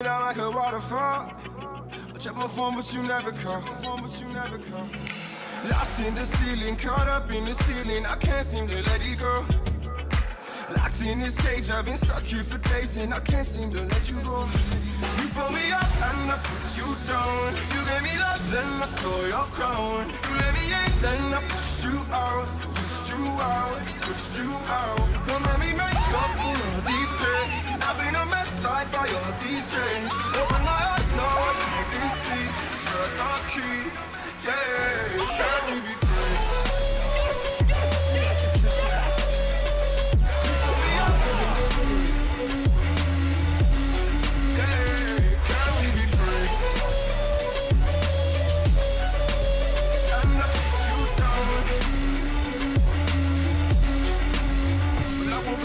Down like a waterfall. I check my phone, but you never call. Lost in the ceiling, caught up in the ceiling. I can't seem to let it go. Locked in this cage, I've been stuck here for days, and I can't seem to let you go. You pull me up and I put you down. You gave me love, then I stole your crown. You let me in, then I pushed you out. Come let me make up for all these pain. I've been a mess, tied by all these chains. Open my eyes, now I can't really see. Shut the key, yeah. Can we be free?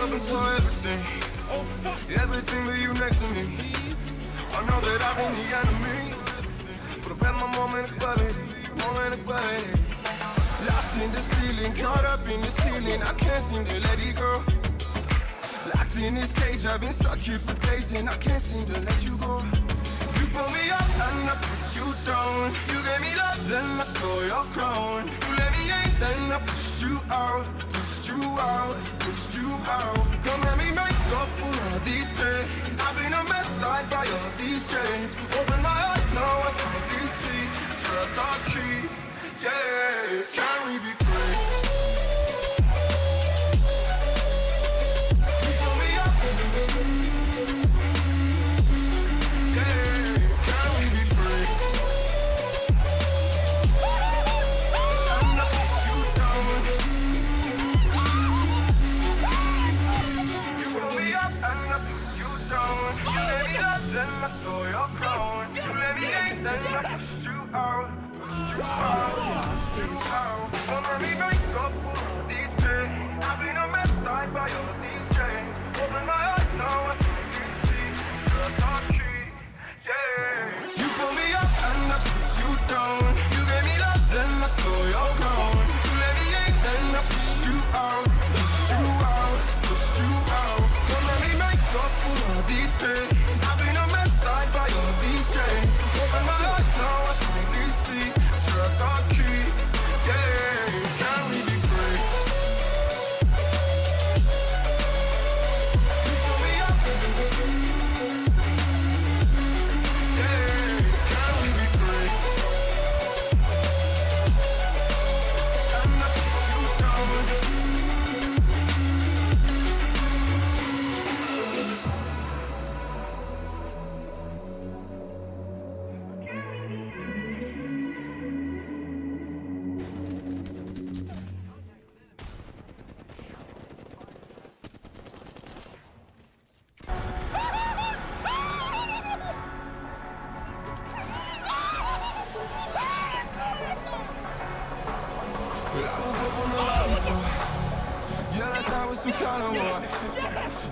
And saw everything but you next to me. I know that I've been the enemy, but I've had my moment of clarity. Lost in the ceiling, caught up in the ceiling. I can't seem to let it go. Locked in this cage, I've been stuck here for days, and I can't seem to let you go. You pull me up and I put you down. You gave me love, then I stole your crown. You let me in, then I pushed you out. Come let me make up for all these pain. I've been a mess, tied by all these chains. Open my eyes, now I finally see. Shut the key, yeah. Can we be free? You pull me up, yeah. Can we be free? I'm not you down. You let me up, then I stole your crown. You let me in, then I pushed you out. Don't let me make up for all these pain. I've been a mess, tied by all these chains. Open my eyes, now I can't see. Shut the key, yeah. You pull me up and I put you down. You gave me love, then I stole your crown. You let me in, then I pushed you out. Don't let me make up for all these pain. I've been a mess, tied by all these chains. Open my eyes, now I finally see. Shut the key, yeah. Can we be free? You pull me up, yeah. Can we be free? I'm not you down. Some kind of war.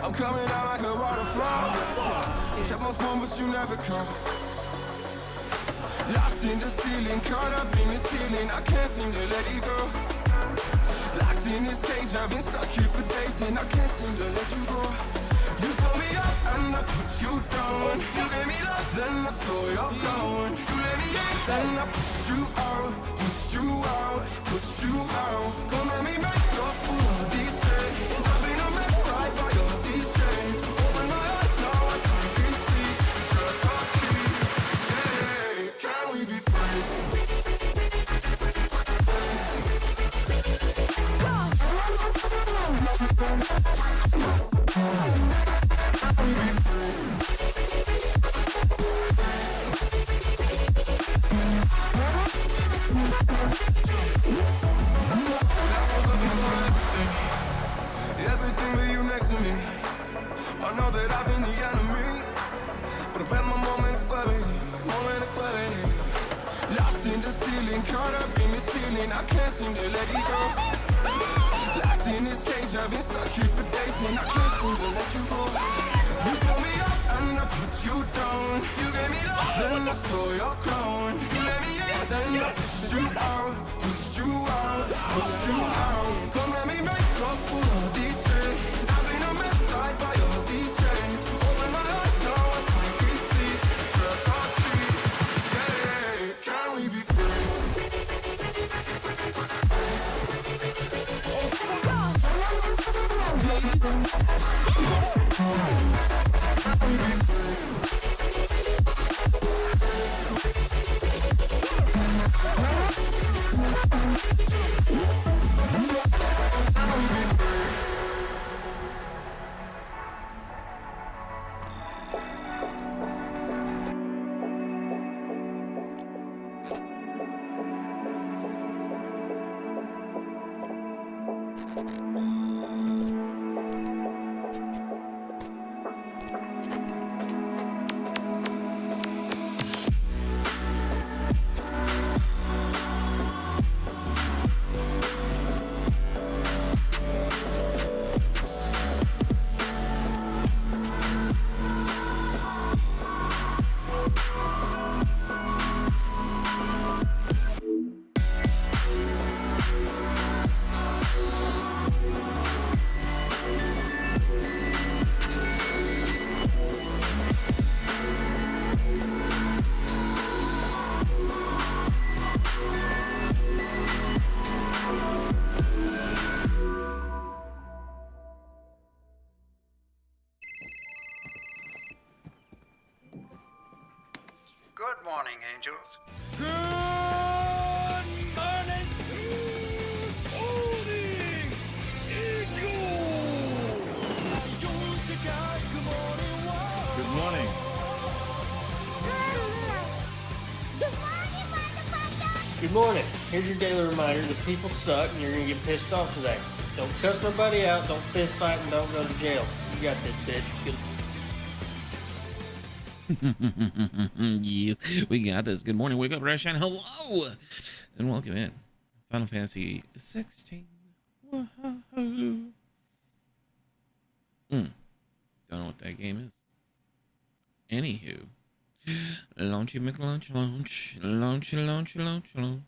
I'm coming out like a waterfall. Check my phone, but you never call. Lost in the ceiling, caught up in this feeling. I can't seem to let it go. Locked in this cage, I've been stuck here for days, and I can't seem to let you go. You pull me up and I put you down. You gave me love, then I stole your crown. You let me in, then I pushed you out. Come let me make up for all these pain. I've been a mess, tied by all these chains. Open my eyes, now I finally see. Shut the key, yeah. Can we be free? Everything but you next to me. I know that I've been the enemy, but I've had my moment of clarity. Lost in the ceiling, caught up in this feeling. I can't seem to let it go. Locked in this cage, I've been stuck here for days, and I can't seem to let you go. You pull me up and I put you down. You gave me love, then I stole your crown. You let me in, then I pushed you out. Come let me make up for all these pain. I've been a mess, tied by all these chains. Open my eyes, now I finally see. Good morning, angels. Good morning, morning, Good morning. Good morning. Here's your daily reminder that people suck and you're gonna get pissed off today. Don't cuss nobody out, don't fist fight, and don't go to jail. You got this, bitch. Yes, we got this. Good morning, wake up, rise, shine. Hello, and welcome in. Final Fantasy 16. Wahoo. Don't know what that game is. Anywho, launchy McLaunch, launch, launchy, launchy, launch, launch.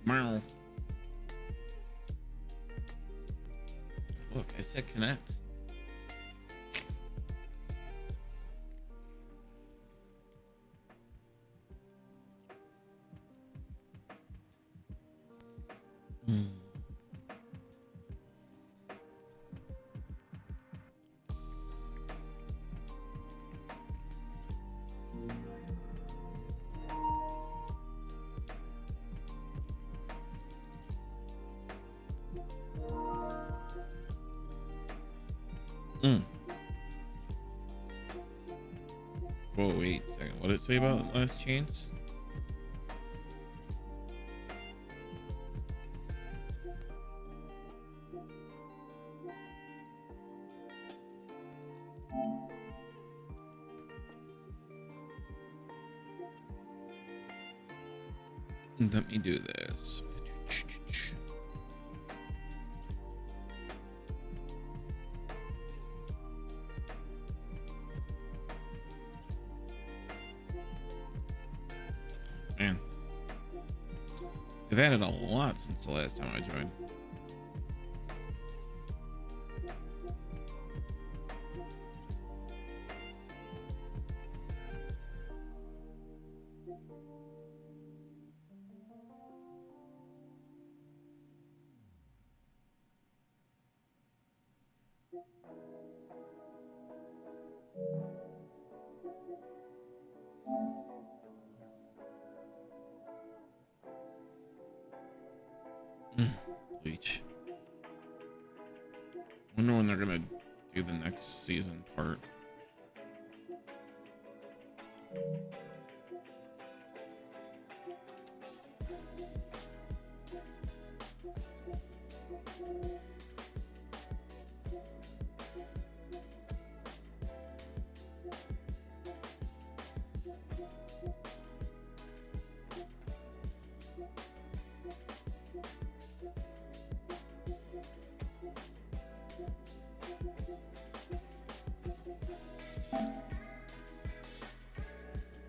Meow. Look, I said connect. Whoa, wait a second. What did it say about last chance? Let me do this. Man, they've added a lot since the last time I joined. Bleach. Wonder when they're gonna do the next season part.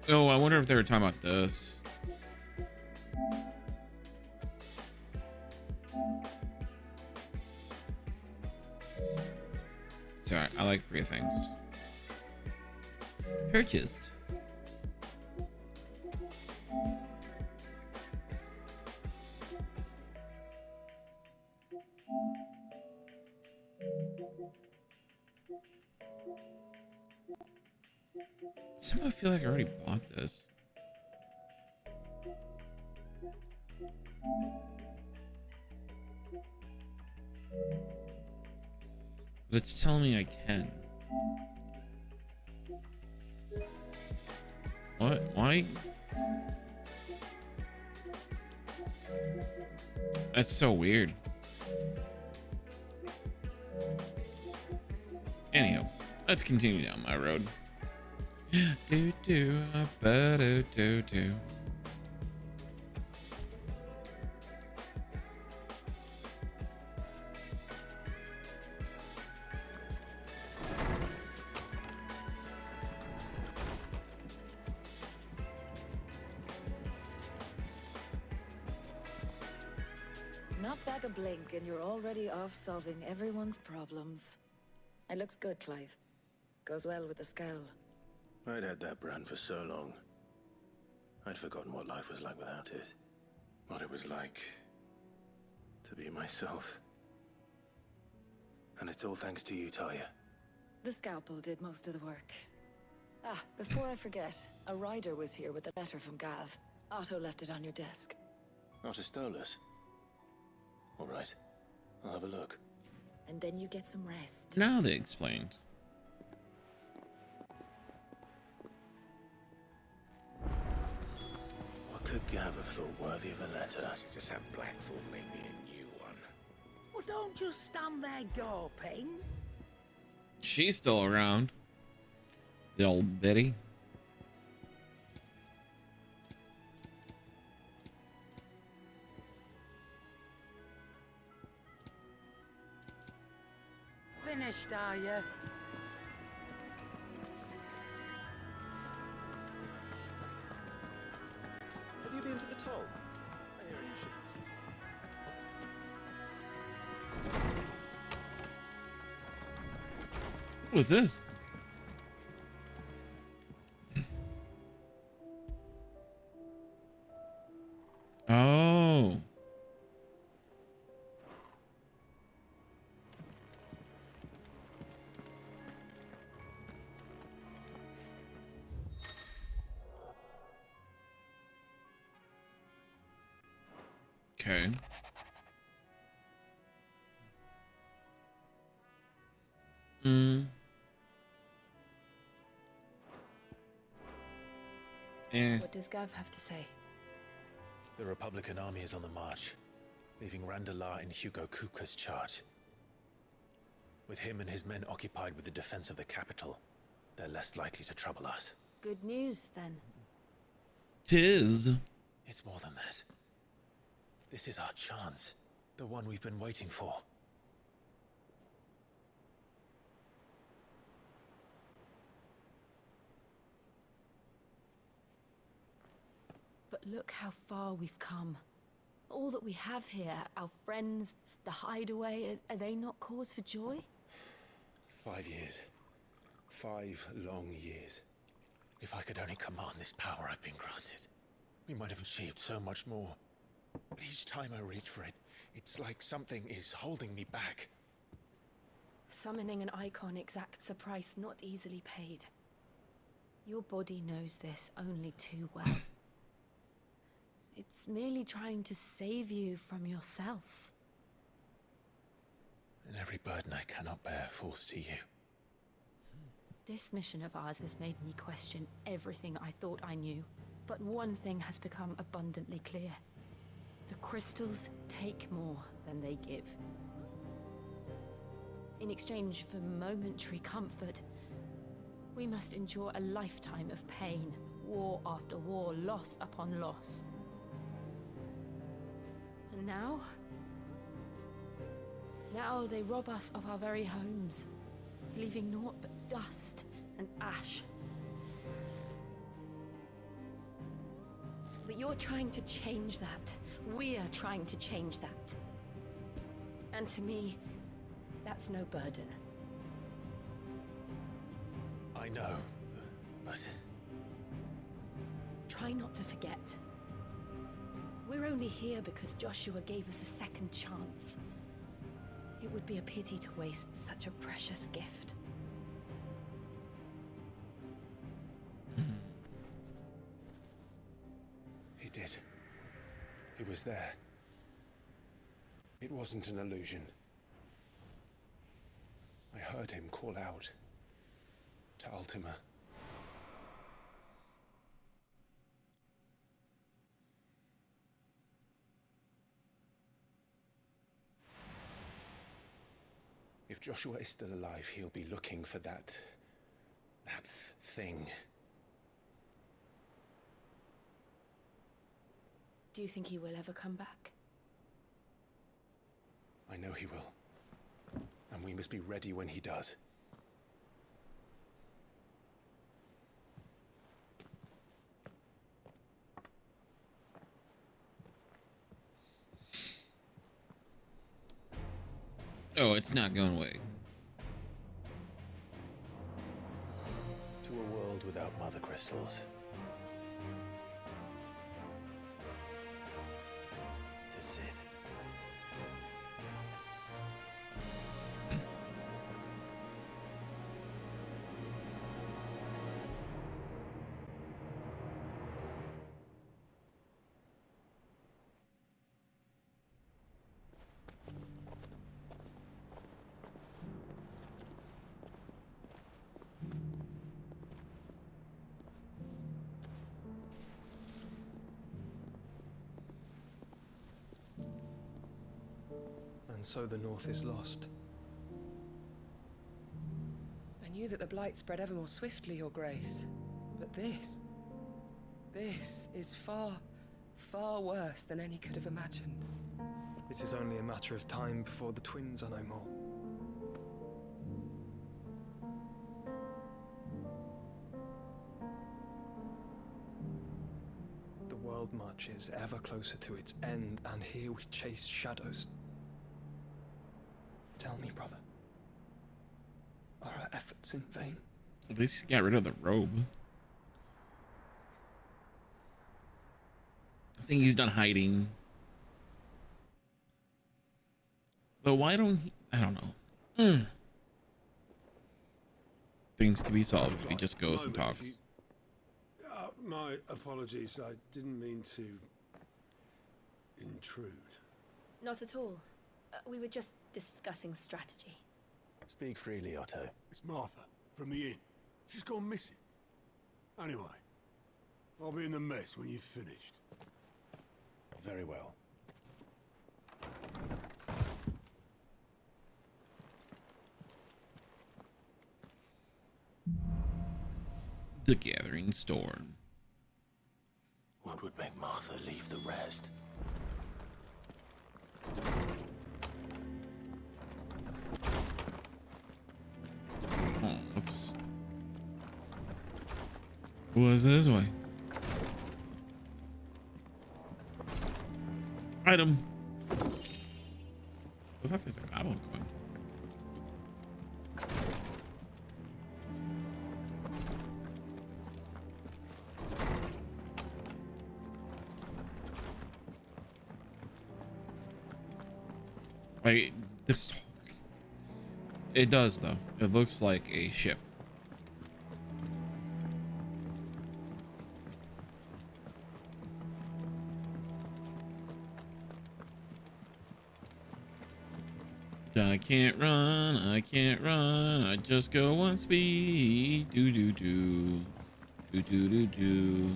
Oh, I wonder if they were talking about this. Sorry, I like free things. Purchased. Somehow I feel like I already bought this. But it's telling me I can. What? Why? That's so weird. Anyhow, let's continue down my road. Do do ba do do do. Not back a blink and you're already off solving everyone's problems. It looks good, Clive. Goes well with the scowl. I'd had that brand for so long. I'd forgotten what life was like without it. What it was like to be myself. And it's all thanks to you, Talia. The scalpel did most of the work. Ah, before I forget, a rider was here with a letter from Gav. Otto left it on your desk. Not a stolus. All right, I'll have a look. And then you get some rest. Now they explained. What could Gav have thought worthy of a letter? Just have Blackthorn make me a new one. Well, don't just stand there gawping. She's still around. The old Betty. Finished, are you? Have you been to the toll? I hear you should. What was this? Oh. Okay. What does Gav have to say? The Republican army is on the march, leaving Randalar in Hugo Kuka's charge. With him and his men occupied with the defense of the capital, they're less likely to trouble us. Good news, then. Tis. It's more than that. This is our chance, the one we've been waiting for. But look how far we've come. All that we have here, our friends, the hideaway, are they not cause for joy? 5 years. 5 long years. If I could only command this power I've been granted, we might have achieved so much more. But each time I reach for it, it's like something is holding me back. Summoning an icon exacts a price not easily paid. Your body knows this only too well. It's merely trying to save you from yourself. And every burden I cannot bear falls to you. This mission of ours has made me question everything I thought I knew. But one thing has become abundantly clear. The crystals take more than they give. In exchange for momentary comfort, we must endure a lifetime of pain, war after war, loss upon loss. And now they rob us of our very homes, leaving naught but dust and ash. But you're trying to change that. We're trying to change that. And to me, that's no burden. I know, but... Try not to forget. We're only here because Joshua gave us a second chance. It would be a pity to waste such a precious gift. He did. He was there. It wasn't an illusion. I heard him call out to Ultima. If Joshua is still alive, he'll be looking for that thing. Do you think he will ever come back? I know he will. And we must be ready when he does. Oh, it's not going away. To a world without mother crystals. To Sid. And so the North is lost. I knew that the Blight spread ever more swiftly, Your Grace. But this is far, far worse than any could have imagined. It is only a matter of time before the twins are no more. The world marches ever closer to its end, and here we chase shadows. Tell me, brother, are our efforts in vain? At least he got rid of the robe. I think he's done hiding. But why don't he? I don't know. Things can be solved if he just goes and talks. My apologies. I didn't mean to intrude. Not at all. We were just discussing strategy. Speak freely, Otto. It's Martha from the inn. She's gone missing. Anyway, I'll be in the mess when you've finished. Very well. The Gathering Storm. What would make Martha leave the rest? Oh, let's. What's this way? Item. The fuck is a goblin going? Like this. It does, though. It looks like a ship. I can't run, I can't run, I just go one speed. Do do do. Do do do do.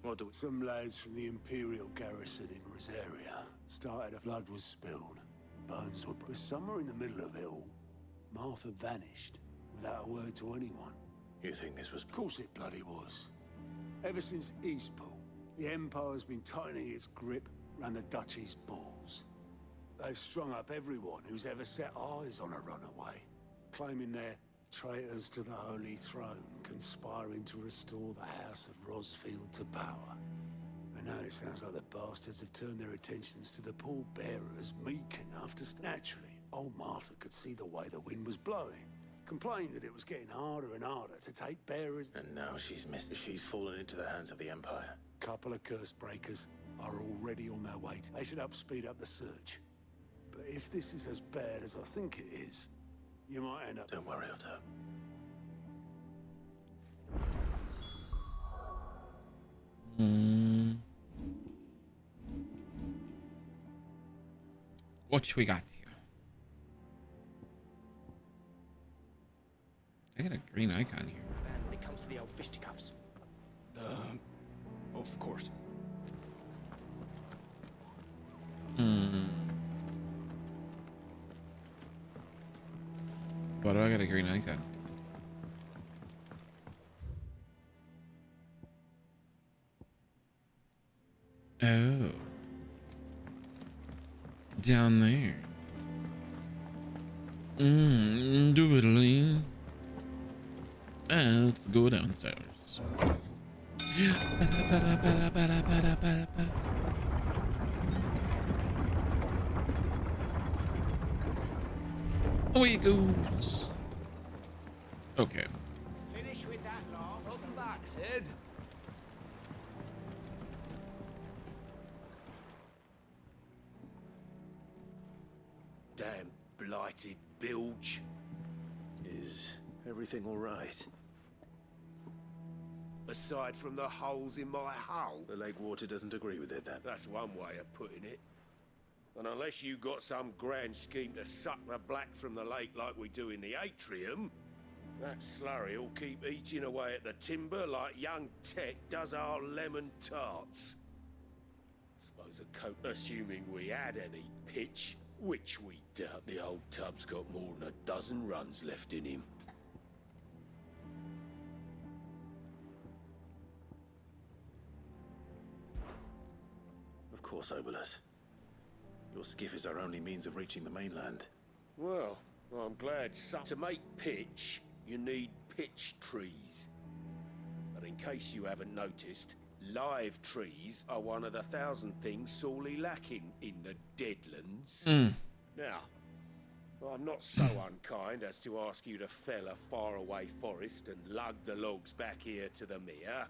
What do some lads from the Imperial garrison in Rosaria started? Blood was spilled, bones were but somewhere in the middle of it all, Martha vanished without a word to anyone. You think this was... Of course it bloody was. Ever since Eastpool, the Empire's been tightening its grip round the Duchy's balls. They've strung up everyone who's ever set eyes on a runaway, claiming they're traitors to the Holy Throne, conspiring to restore the House of Rosfield to power. And now it sounds like the bastards have turned their attentions to the pallbearers meek enough to... Naturally, old Martha could see the way the wind was blowing, complained that it was getting harder and harder to take bearers... And now she's fallen into the hands of the Empire. Couple of curse breakers are already on their way. They should help speed up the search. But if this is as bad as I think it is, you might end up... Don't worry, Otto. What we got here? I got a green icon here. And when it comes to the old fisticuffs. Of course. Why do I got a green icon? Oh. Down there. Doodly. Let's go downstairs. Away it goes. Okay. Finish with that, Lars. Welcome back, Sid. Damn blighted bilge. Is everything all right? Aside from the holes in my hull? The lake water doesn't agree with it, then. That's one way of putting it. And unless you got some grand scheme to suck the black from the lake like we do in the atrium, that slurry will keep eating away at the timber like young Tech does our lemon tarts. Suppose a coat, assuming we had any pitch, which we doubt. The old tub's got more than a dozen runs left in him. Of course, Obolus. Your skiff is our only means of reaching the mainland. Well, I'm glad to make pitch, you need pitch trees. But in case you haven't noticed, live trees are one of the 1,000 things sorely lacking in the Deadlands. Now, I'm not so unkind as to ask you to fell a faraway forest and lug the logs back here to the mere,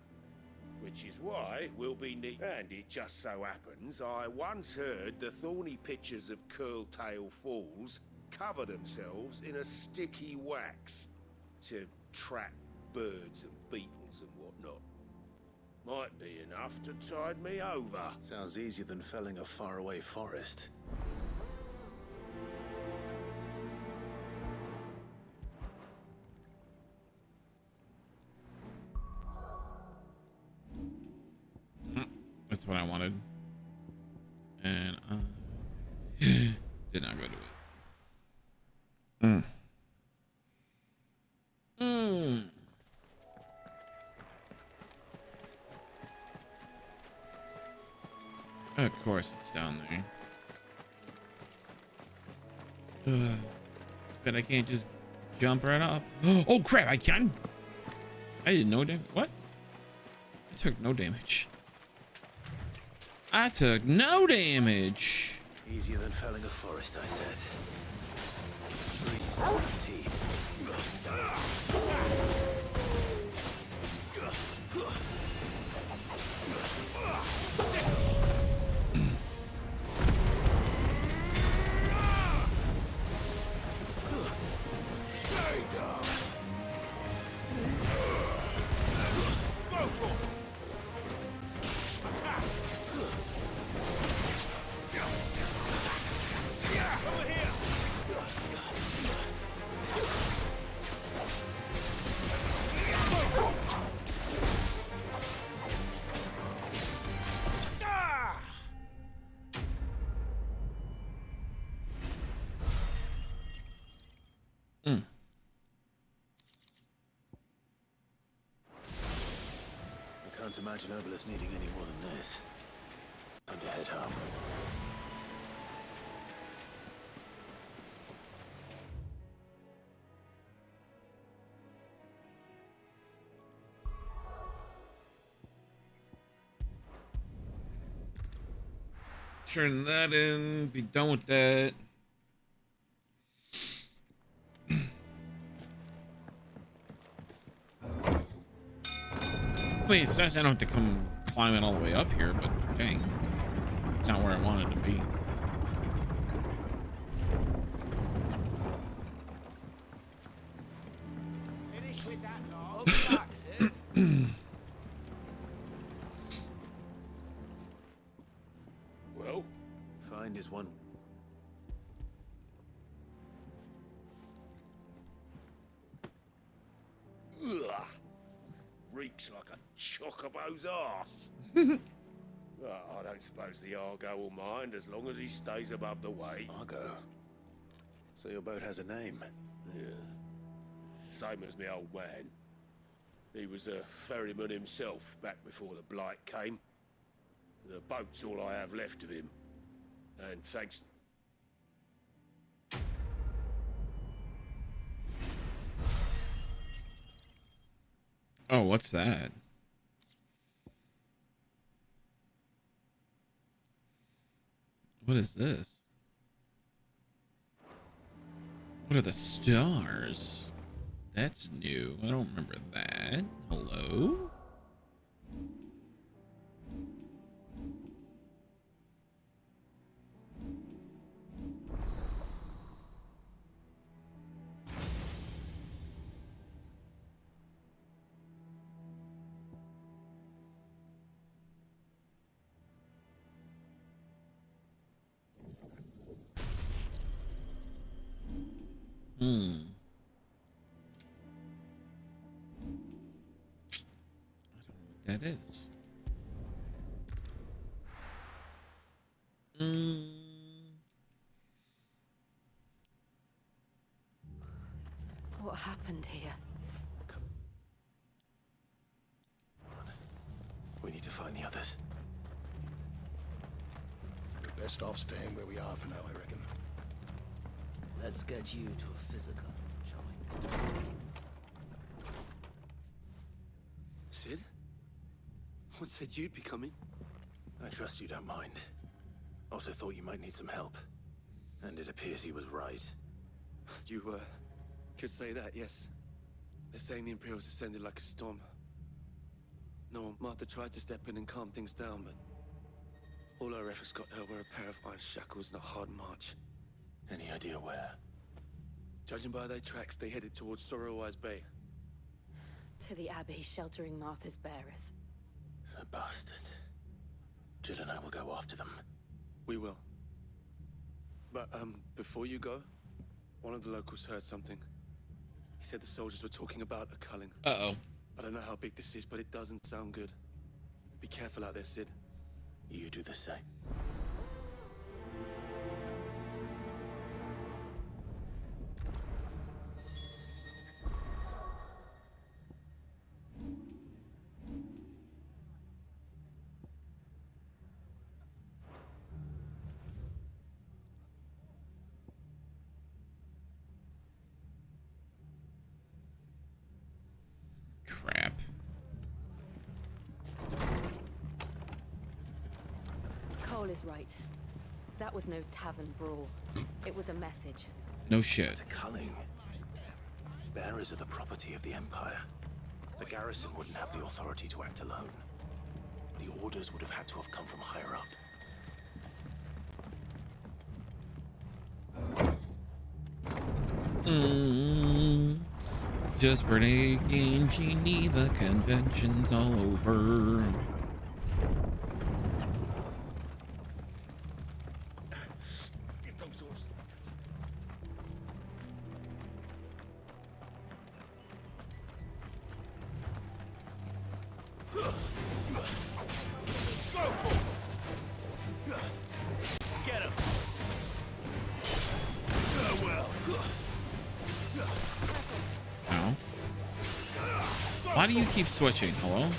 which is why we'll be neat. And it just so happens I once heard the thorny pitchers of Curltail Falls cover themselves in a sticky wax to trap birds and beetles and whatnot. Might be enough to tide me over. Sounds easier than felling a faraway forest. That's what I wanted. And I did not go to it. Of course it's down there. But I can't just jump right off. Oh crap, I can! I didn't know damage. What? I took no damage. I took no damage. Easier than felling a forest, I said. Trees don't have teeth. Can't imagine Obelisk needing any more than this. Time to head home. Turn that in. Be done with that. Wait, it says I don't have to come climbing all the way up here, but dang. It's not where I wanted to be. Finish with that now. Open back, Sid. Well, Find is one. ugh, reeks like a chocobo's arse. Well, I don't suppose the Argo will mind as long as he stays above the weight. Argo. So your boat has a name. Yeah. Same as my old man. He was a ferryman himself back before the Blight came. The boat's all I have left of him. And thanks... Oh, what's that? What is this? What are the stars? That's new. I don't remember that. Hello? I don't know what that is. What happened here? We need to find the others. We're best off staying where we are for now, I reckon. Let's get you to a physical, shall we? Sid? What said you'd be coming? I trust you don't mind. Also thought you might need some help. And it appears he was right. You, could say that, yes. They're saying the Imperials descended like a storm. No, Martha tried to step in and calm things down, but all our efforts got her were a pair of iron shackles and a hard march. Any idea where? Judging by their tracks, they headed towards Sorrowwise Bay. To the Abbey sheltering Martha's bearers. The bastards. Jill and I will go after them. We will. But, before you go, one of the locals heard something. He said the soldiers were talking about a culling. Uh-oh. I don't know how big this is, but it doesn't sound good. Be careful out there, Sid. You do the same. Crap. Cole is right. That was no tavern brawl. It was a message. No shit. It's a culling. Bearers are the property of the Empire. The garrison wouldn't have the authority to act alone. The orders would have had to have come from higher up. Just breaking Geneva Conventions all over. Why do you keep switching? Hello?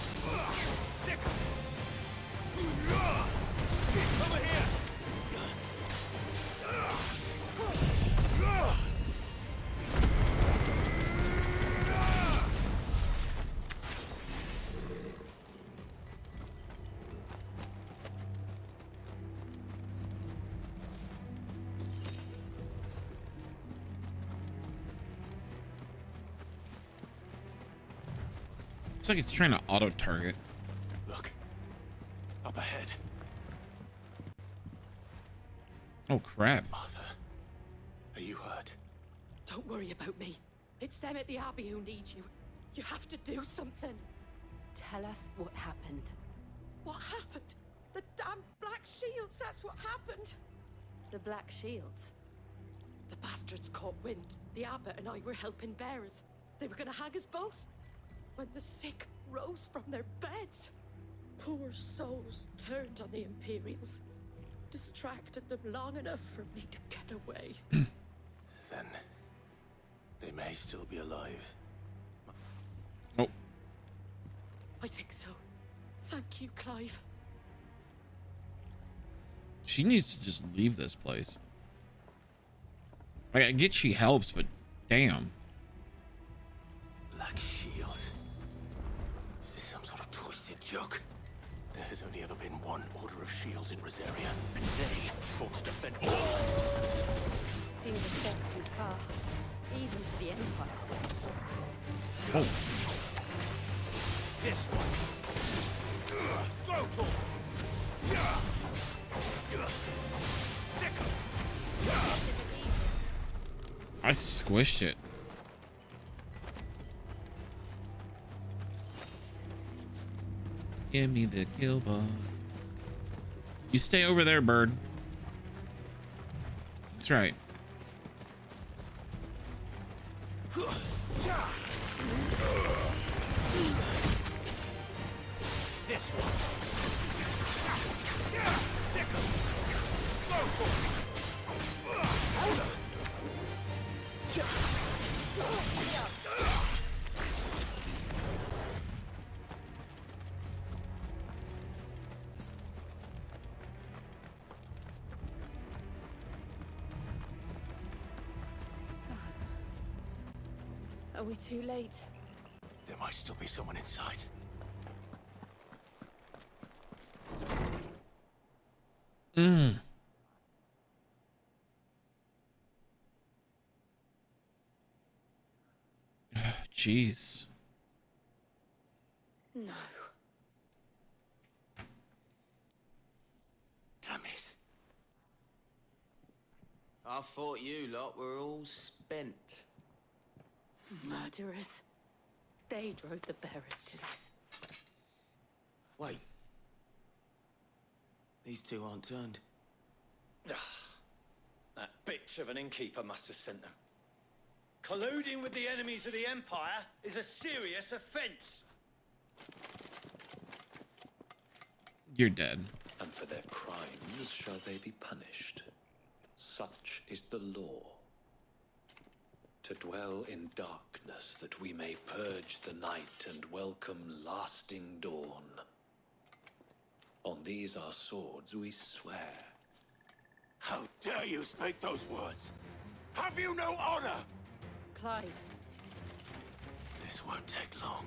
Looks like it's trying to auto target. Look. Up ahead. Oh crap. Arthur. Are you hurt? Don't worry about me. It's them at the Abbey who need you. You have to do something. Tell us what happened. What happened? The damn Black Shields, that's what happened. The Black Shields? The bastards caught wind. The Abbot and I were helping bearers. They were gonna hang us both. When the sick rose from their beds, poor souls turned on the Imperials. Distracted them long enough for me to get away. Then they may still be alive. Oh. I think so. Thank you, Clive. She needs to just leave this place. Like, I get she helps, but damn. Black Shields. Is this some sort of twisted joke? There has only ever been one Order of Shields in Rosaria, and they fought to defend all citizens. Seems a step too far, even for the Empire. Oh. This one. Throw to him. I squished it. Give me the kill ball. You stay over there, bird. That's right. This one. Are we too late? There might still be someone inside. Jeez. No. Damn it. I thought you lot were all spent. Murderers. They drove the bearers to this. Wait. These two aren't turned. That bitch of an innkeeper must have sent them. Colluding with the enemies of the Empire is a serious offense. You're dead. And for their crimes shall they be punished. Such is the law. To dwell in darkness that we may purge the night and welcome lasting dawn. On these our swords we swear. How dare you speak those words? Have you no honor? Clive. This won't take long.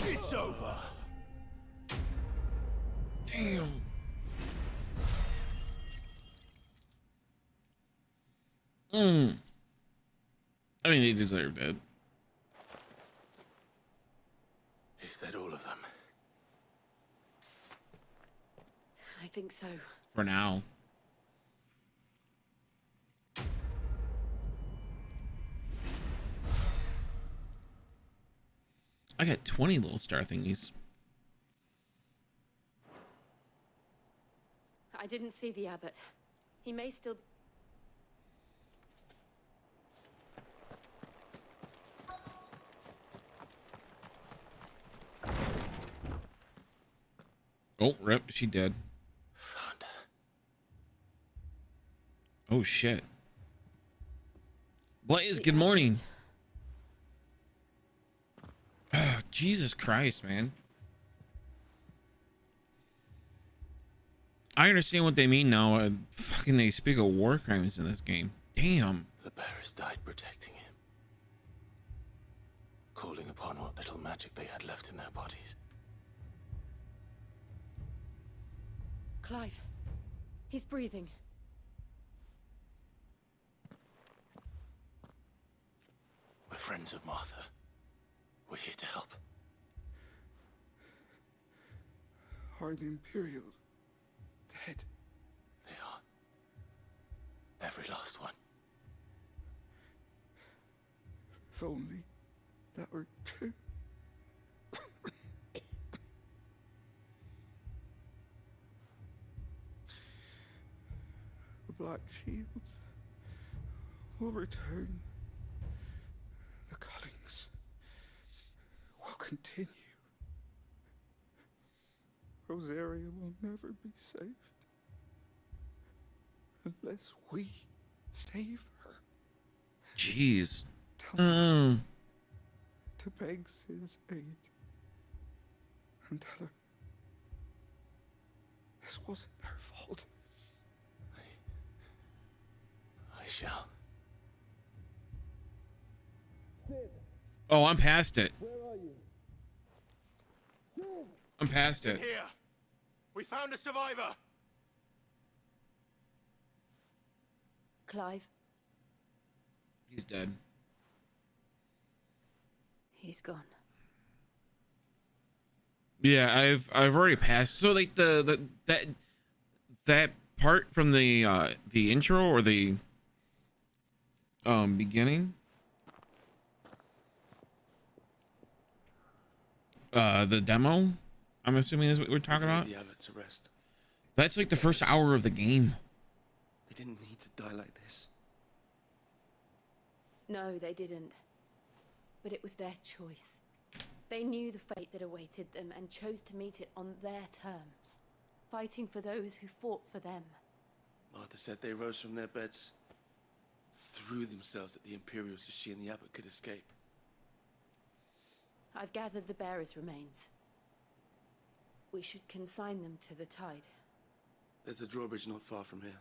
It's over. Damn. I mean, they deserved it. Is that all of them? I think so. For now. I got 20 little star thingies. I didn't see the abbot. He may still... Oh, rip, she dead. Found her. Oh shit. Blaze, good morning. Oh, Jesus Christ, man. I understand what they mean now. Fucking they speak of war crimes in this game. Damn. The bearers died protecting him, calling upon what little magic they had left in their bodies. Clive, he's breathing. We're friends of Martha. We're here to help. Are the Imperials dead? They are. Every last one. If only that were true. The Black Shields will return. The cuttings will continue. Rosaria will never be saved unless we save her. Jeez. Tell her to beg Sid's aid and tell her this wasn't her fault. I shall. Oh, I'm past it. Where are you? I'm past it. Here. We found a survivor. Clive, He's dead. he's gone. Yeah, I've already passed. So like that part from the intro or the beginning, the demo, I'm assuming is what we're talking about. The abbot's arrest. That's like the first hour of the game. They didn't need to die like this. No, they didn't. But it was their choice. They knew the fate that awaited them and chose to meet it on their terms, fighting for those who fought for them. Martha said they rose from their beds, threw themselves at the Imperials so she and the abbot could escape. I've gathered the bearers' remains. We should consign them to the tide. There's a drawbridge not far from here.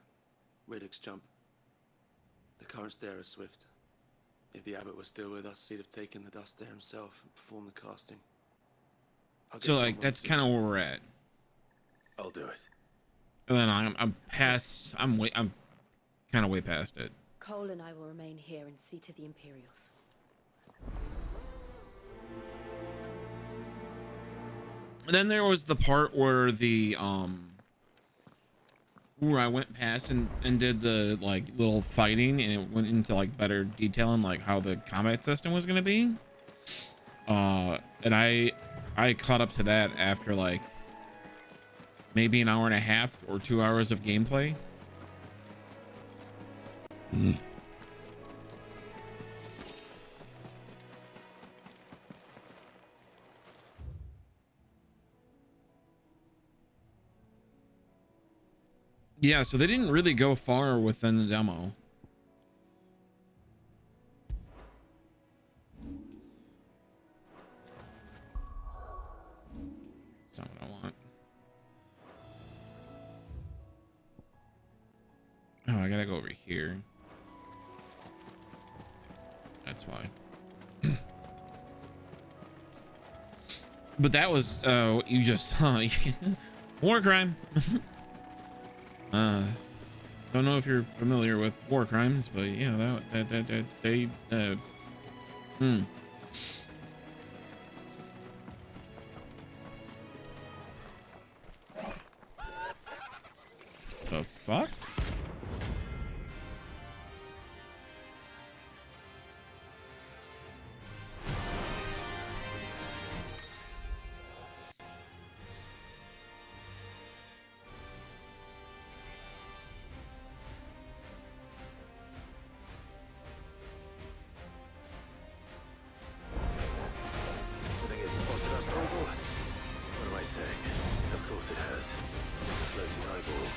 Radix Jump. The currents there are swift. If the abbot was still with us, he'd have taken the dust there himself and performed the casting. So like that's kind of where we're at. I'll do it. And then I'm past. I'm kind of way past it. Cole and I will remain here and see to the Imperials. And then there was the part where the where I went past and did the like little fighting, and it went into like better detail on like how the combat system was gonna be. And I caught up to that after like maybe an hour and a half or 2 hours of gameplay. Yeah, so they didn't really go far within the demo. That's not what I want. Oh, I gotta go over here. That's fine. But that was what you just saw. War crime. Don't know if you're familiar with war crimes, but yeah, they the fuck? You think it spotted us, Torgal? What am I saying? Of course it has. matters. It's a floating eyeball.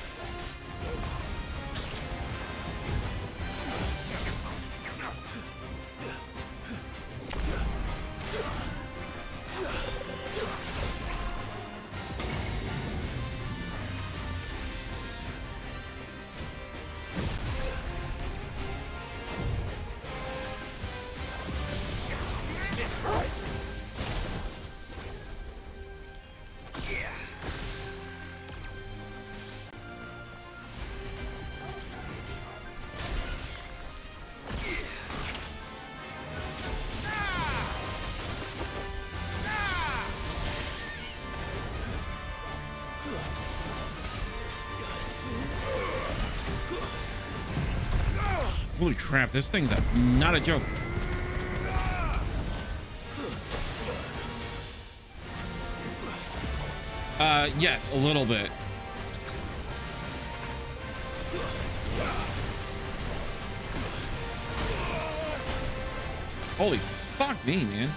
Holy crap, this thing's not a joke. Yes, a little bit. Holy fuck me, man.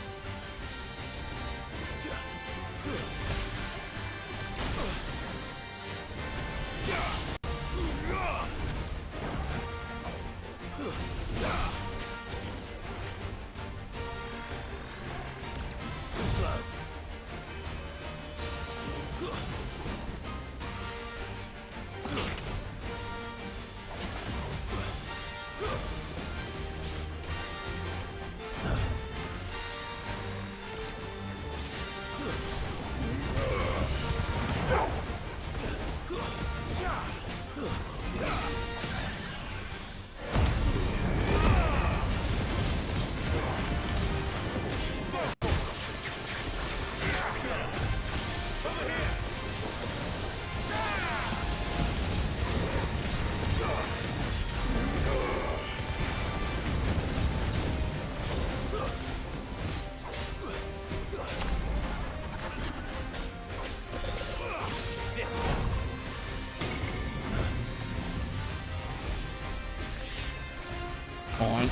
On.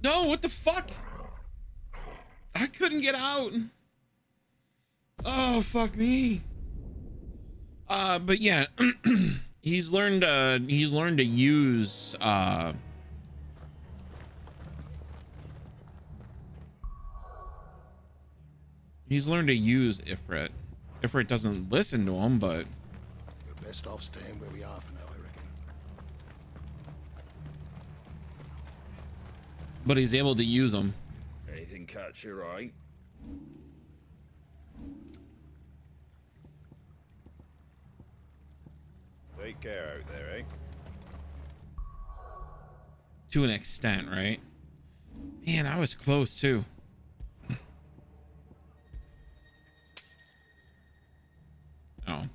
No, what the fuck? I couldn't get out. Oh, fuck me. But yeah, he's learned to use Ifrit. Ifrit doesn't listen to him, but We're best off staying where we are for now, I reckon. he's able to use them. Anything catch your eye? Take care out there, eh? To an extent, right? Man, I was close too. Oh. And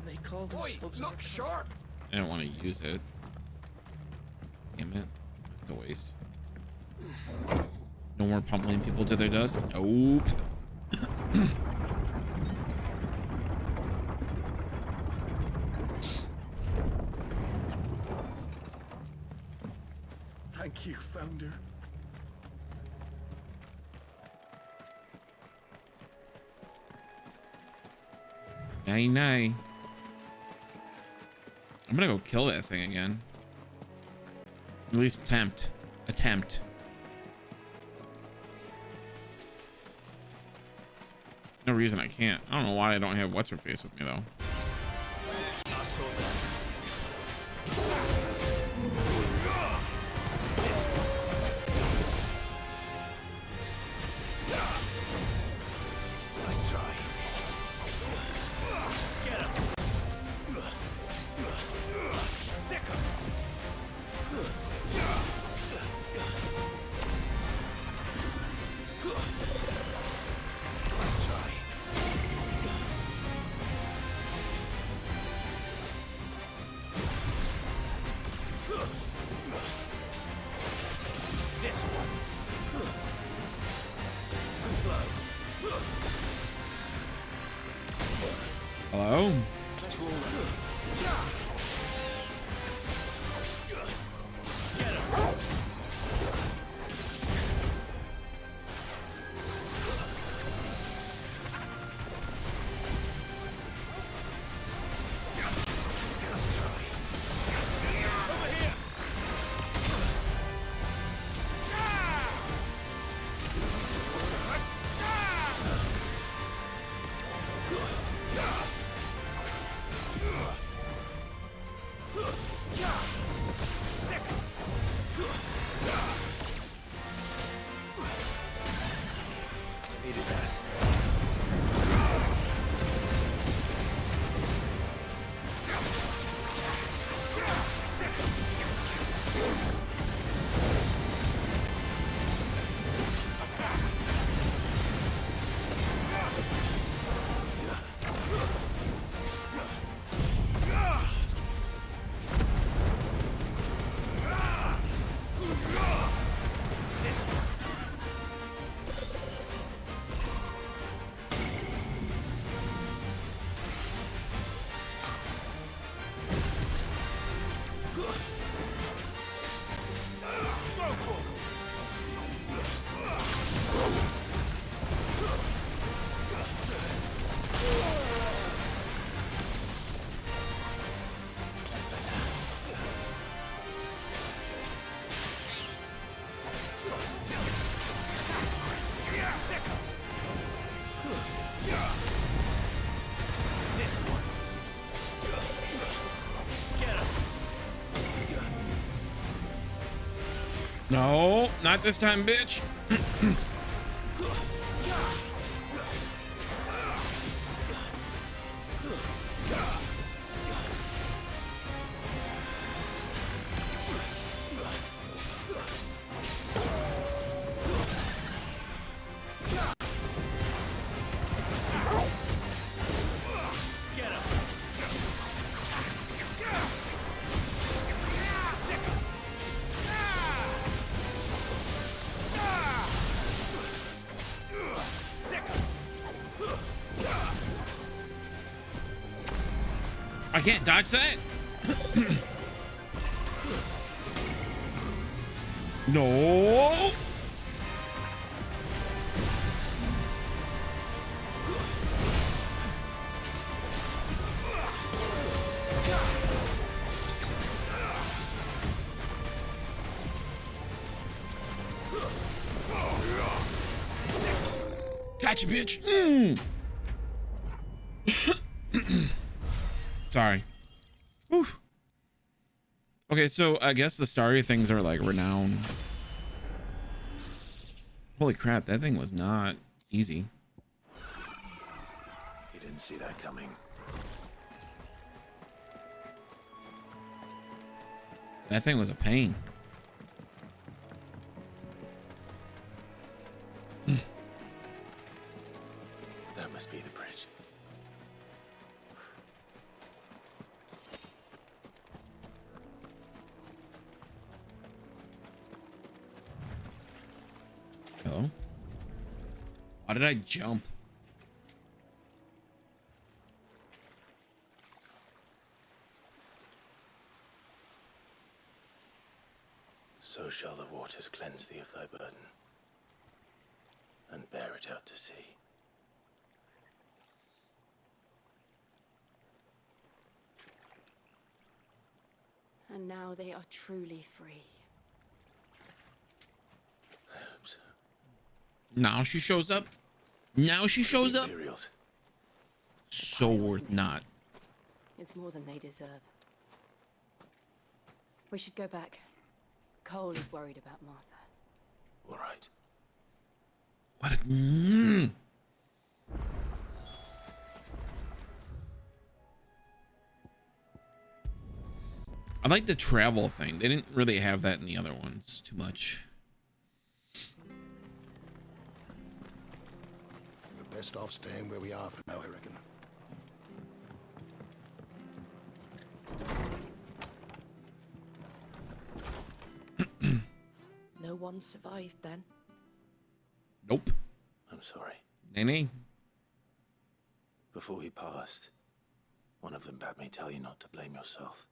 they called themselves look sharp. I didn't want to use it. Damn it. It's a waste. No more pummeling people to their dust? Nope. Thank you, Founder. Nay, nay. I'm gonna go kill that thing again. At least attempt. No reason I can't. I don't know why I don't have what's her face with me though. Nice try. Get him. Sick him. This one. Too slow. Hello? Let's roll that. No, not this time, bitch. I can't dodge that. No. Gotcha, bitch. Sorry. Whew. Okay, so I guess the starry things are like renowned. Holy crap, that thing was not easy. You didn't see that coming. That thing was a pain. That must be the bridge. Hello? Why did I jump? So shall the waters cleanse thee of thy burden, and bear it out to sea. And now they are truly free. I hope so. Now she shows up. Now she shows The up. Imperials. So worth not. It's more than they deserve. We should go back. Cole is worried about Martha. All right. What a... I like the travel thing. They didn't really have that in the other ones too much. We're best off staying where we are for now, I reckon. No one survived then. Nope. I'm sorry. Nay. Before he passed, one of them bade me tell you not to blame yourself.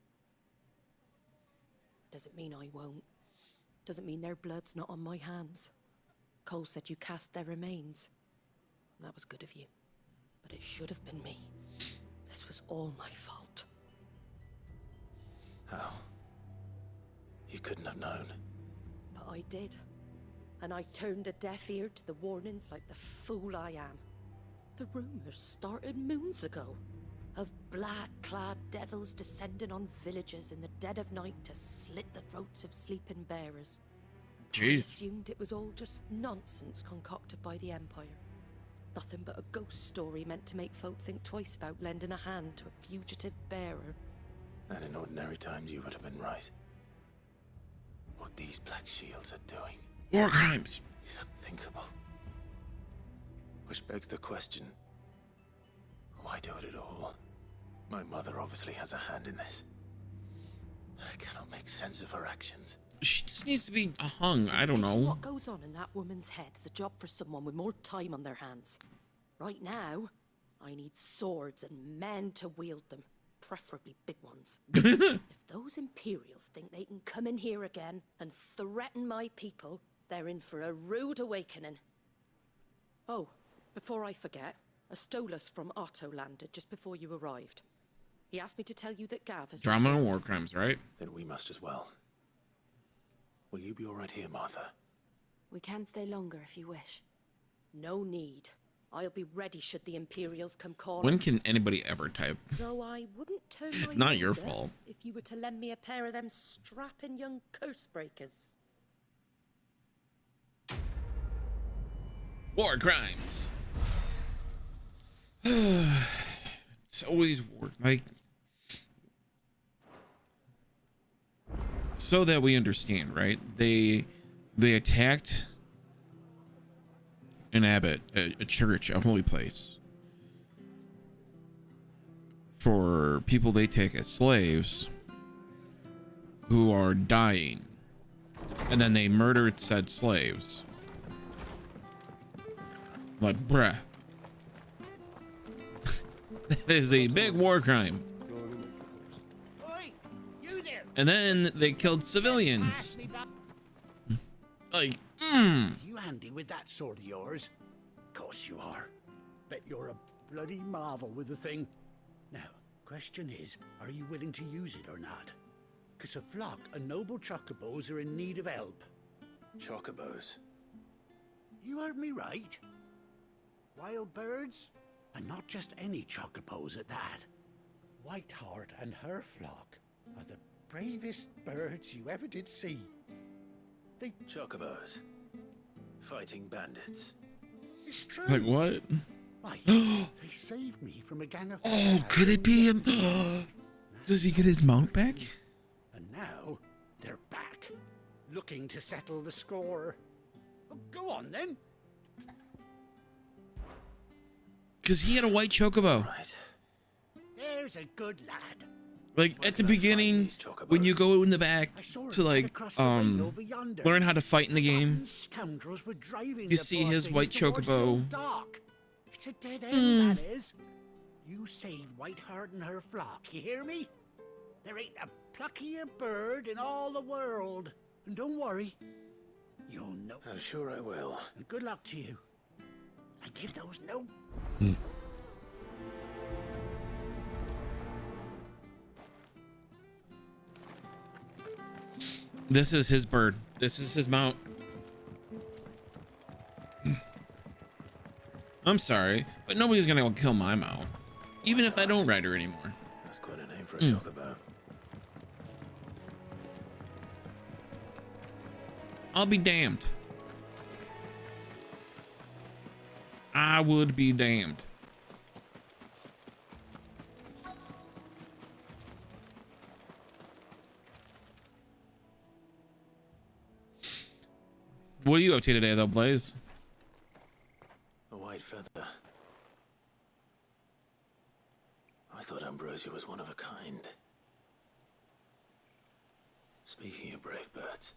Doesn't mean I won't. Doesn't mean their blood's not on my hands. Cole said you cast their remains. That was good of you. But it should have been me. This was all my fault. How? You couldn't have known. But I did. And I turned a deaf ear to the warnings like the fool I am. The rumors started moons ago. Of black-clad devils descending on villages in the dead of night to slit the throats of sleeping bearers. I assumed it was all just nonsense concocted by the Empire. Nothing but a ghost story meant to make folk think twice about lending a hand to a fugitive bearer. And in ordinary times you would have been right. What these Black Shields are doing... War crimes! ...is unthinkable. Which begs the question... why do it at all? My mother obviously has a hand in this. I cannot make sense of her actions. She just needs to be hung. I don't know. What goes on in that woman's head is a job for someone with more time on their hands. Right now, I need swords and men to wield them, preferably big ones. If those Imperials think they can come in here again and threaten my people, they're in for a rude awakening. Oh, before I forget, a Stolas from Otto landed just before you arrived. He asked me to tell you that Gav has Drama and war crimes, right? Then we must as well. Will you be all right here, Martha? We can stay longer if you wish. No need. I'll be ready should the Imperials come calling. When can anybody ever type? Though I wouldn't turn my Not your nose up fault. if you were to lend me a pair of them strapping young curse breakers. War crimes. It's always war. Like, so that we understand, right? They attacked an abbot, a church, a holy place, for people they take as slaves who are dying, and then they murdered said slaves. Like, bruh. That is a big war crime. Oi, you there. And then they killed civilians. Like, You handy with that sword of yours? Course you are. Bet you're a bloody marvel with the thing. Now, question is, are you willing to use it or not? 'Cause a flock of noble chocobos are in need of help. Chocobos? You heard me right. Wild birds? And not just any chocobos at that. Whiteheart and her flock are the bravest birds you ever did see. They... Chocobos. Fighting bandits. It's true. like what? Why, they saved me from a gang of... Oh, could it be him? Does he get his mount back? And now, they're back. Looking to settle the score. Oh, go on, then. Because he had a white chocobo. Right. There's a good lad. Like at the beginning, when you go in the back to like learn how to fight in the game, Scoundrels were driving you the see poor his things white towards the chocobo. dock. It's a dead end, that is. You save Whiteheart and her flock, you hear me? There ain't a pluckier bird in all the world. And don't worry, you'll know. I'm sure I will. And good luck to you. And give those no... This is his bird. This is his mount. I'm sorry, but nobody's gonna kill my mount, even if I don't ride her anymore. That's quite a name for a chocobo. I'll be damned. I would be damned. What are you up to today, though, Blaze? A white feather. I thought Ambrosia was one of a kind. Speaking of brave birds,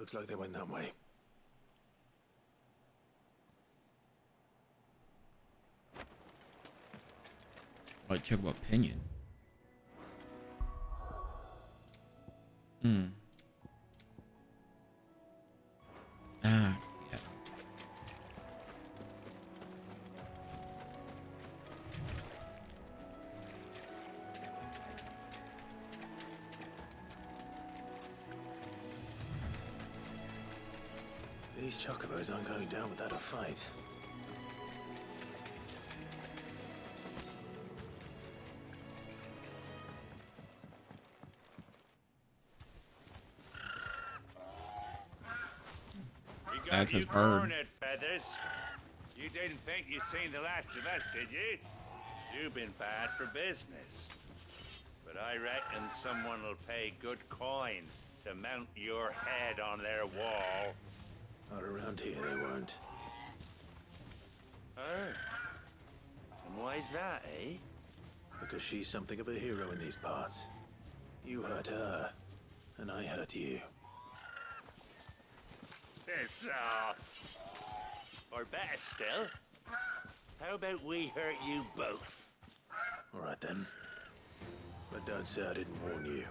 Looks like they went that way. Right, check about Pinion. Hmm. Ah, yeah. These chocobos aren't going down without a fight. That's his bird. Cornered, Feathers. You didn't think you'd seen the last of us, did you? You've been bad for business. But I reckon someone will pay good coin to mount your head on their wall. Not around here, they won't. Oh. And why's that, eh? Because she's something of a hero in these parts. You hurt her, and I hurt you. Piss off. Or better still, how about we hurt you both? All right then. But don't say I didn't warn you.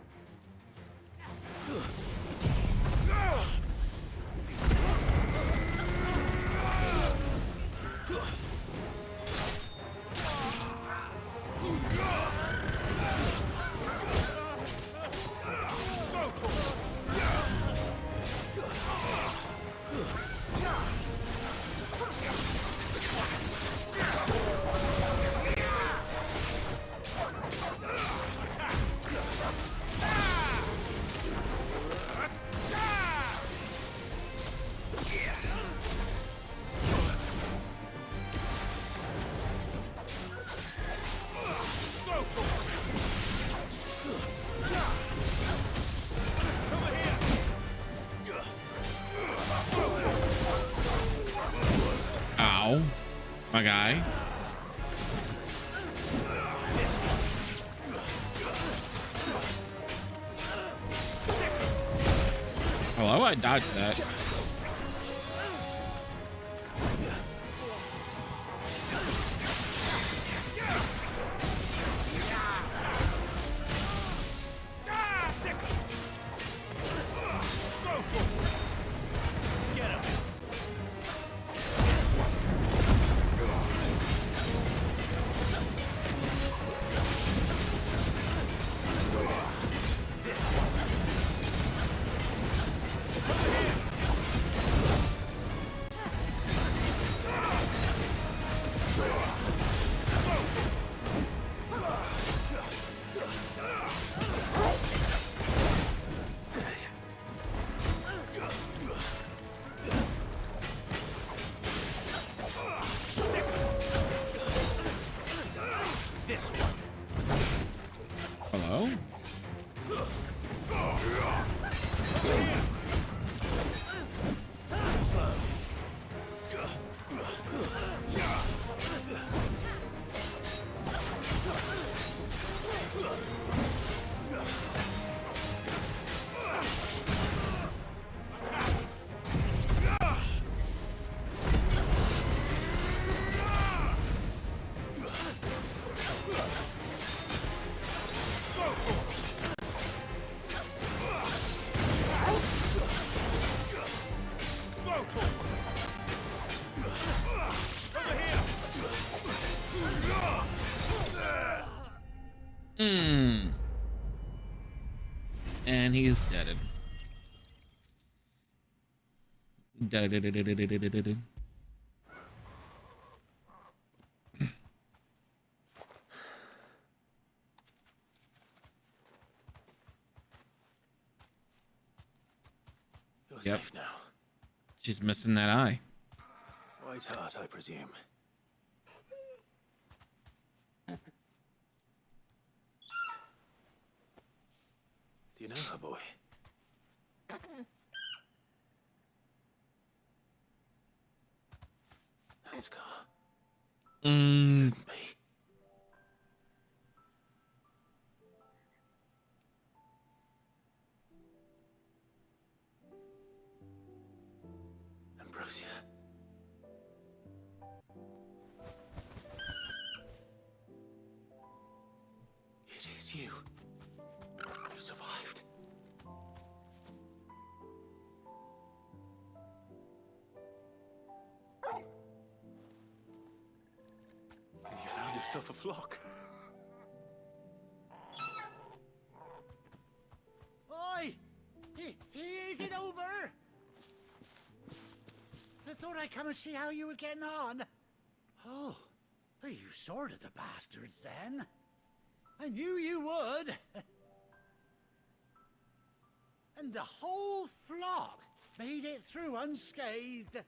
Ow. My guy. Hello, I dodged that. Hello? And he's dead. Dead. You're Yep. safe now. She's missing that eye. White heart, I presume. Do you know her, boy? That scar. Mm. Couldn't be. Ambrosia. It is you. You survived. And you found yourself a flock. Oi! Is it over? I thought I'd come and see how you were getting on. Oh, you sorted the bastards then. I knew you would. And the whole flock made it through unscathed.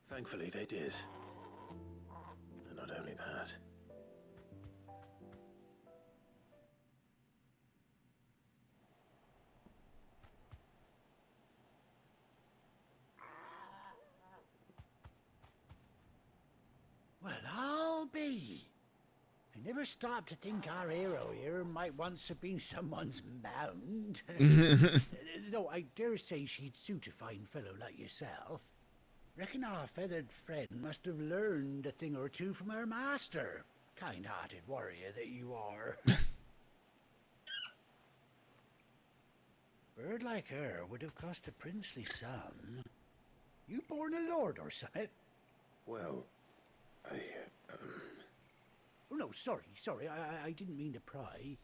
Thankfully, they did. And not only that. Well, I'll be. I never stopped to think our hero here might once have been someone's mount. Though I dare say she'd suit a fine fellow like yourself. Reckon our feathered friend must have learned a thing or two from her master. Kind-hearted warrior that you are. Bird like her would have cost a princely sum. You born a lord or something? Well, Oh, no, sorry. I didn't mean to pry.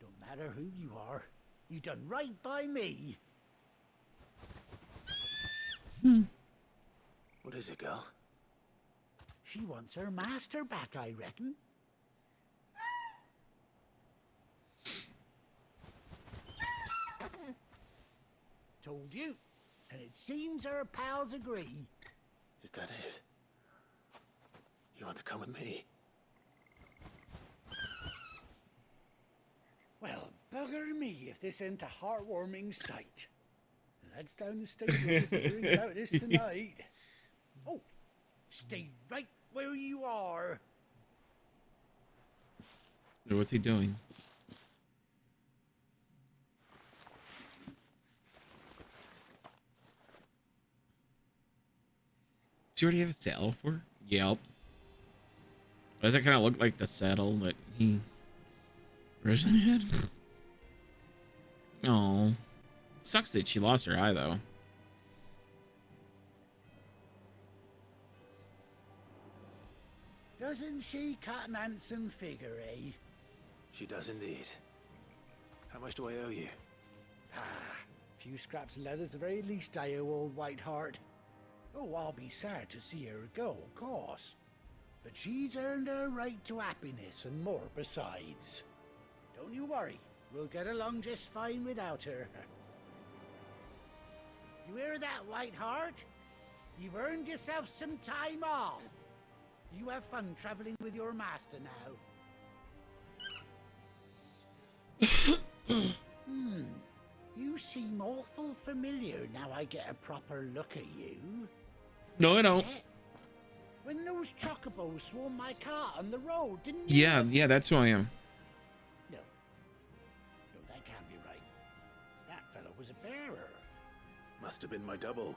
Don't matter who you are. You done right by me. What is it, girl? She wants her master back, I reckon. Told you. And it seems her pals agree. Is that it? You want to come with me? Well, bugger me if this ain't a heartwarming sight. The lads down the station will bring out this tonight. Oh, stay right where you are. What's he doing? Does he already have a saddle for? Yep. Does that kind of look like the saddle that he originally had? Oh, sucks that she lost her eye though. Doesn't she cut an handsome figure, eh? She does indeed. How much do I owe you? A few scraps of leather's the very least I owe old Whiteheart. Oh, I'll be sad to see her go, of course. But she's earned her right to happiness and more besides. Don't you worry, we'll get along just fine without her. You hear that, Whiteheart? You've earned yourself some time off. You have fun traveling with your master now. You seem awful familiar now I get a proper look at you. No, I don't. When those chocobos swarmed my car on the road, didn't you? Yeah, that's who I am. No, that can't be right. That fellow was a bearer. Must have been my double.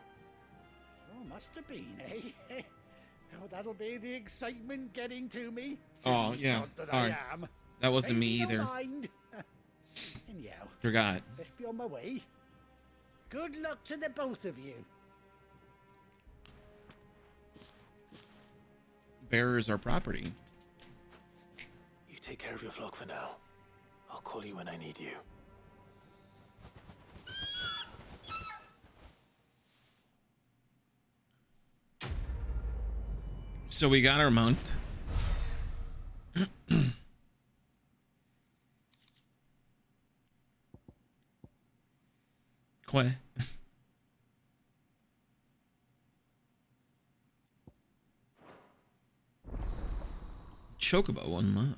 Oh, must have been, eh? Oh, that'll be the excitement getting to me. Oh, Silly yeah. sod that Sorry. I am. That wasn't me Maybe either. no mind. Anyhow, Forgot. best be on my way. Good luck to the both of you. Bearers are property. You take care of your flock for now. I'll call you when I need you. So we got our mount. What? Chocobo unlocked.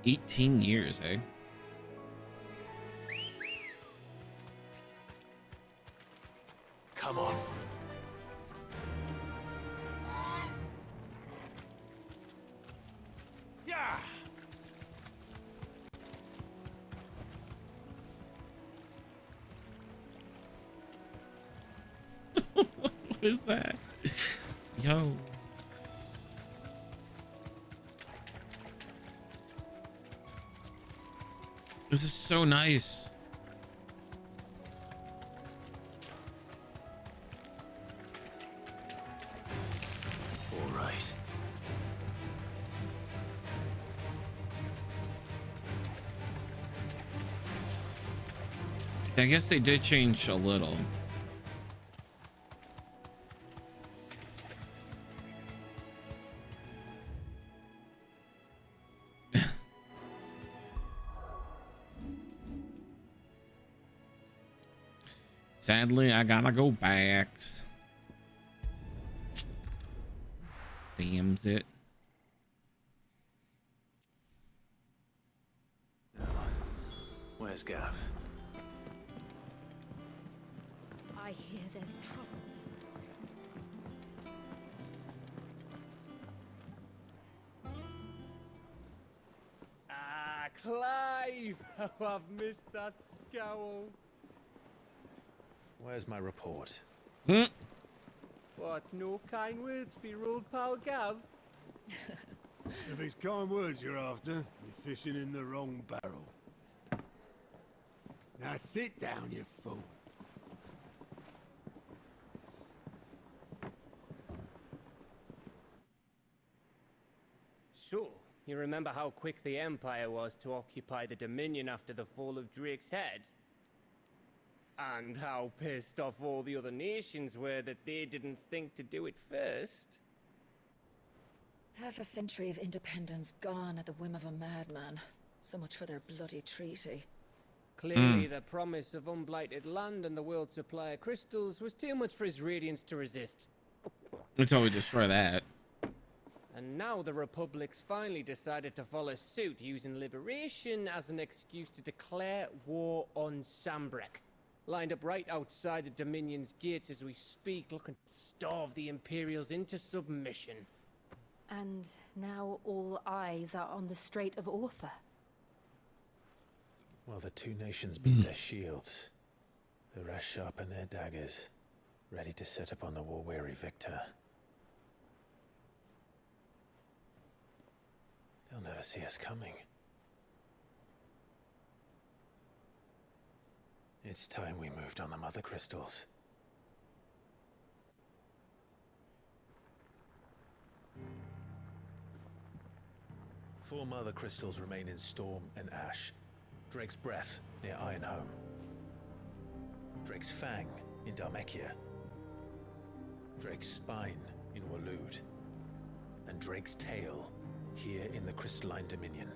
$18 years, eh? Come on. What is that? Yo. This is so nice. All right. I guess they did change a little. Sadly, I gotta go back. Damns it. Where's Gav? I hear there's trouble. Ah, Clive! Oh, I've missed that scowl. Where's my report? What, no kind words for your old pal Gav? If it's kind words you're after, you're fishing in the wrong barrel. Now sit down, you fool. So, you remember how quick the Empire was to occupy the Dominion after the fall of Drake's head? And how pissed off all the other nations were that they didn't think to do it first? Half a century of independence gone at the whim of a madman. So much for their bloody treaty. Clearly, the promise of unblighted land and the world's supply of crystals was too much for his radiance to resist. Until we destroy that. And now the Republic's finally decided to follow suit, using liberation as an excuse to declare war on Sambrek. Lined up right outside the Dominion's gates as we speak, looking to starve the Imperials into submission. And now all eyes are on the Strait of Author. Well, the two nations beat their shields. The rest sharpen their daggers, ready to set upon the war-weary victor. They'll never see us coming. It's time we moved on the mother crystals. Four mother crystals remain in Storm and Ash. Drake's Breath near Ironhome. Drake's Fang in Dharmekia. Drake's Spine in Waloed. And Drake's Tail here in the Crystalline Dominion.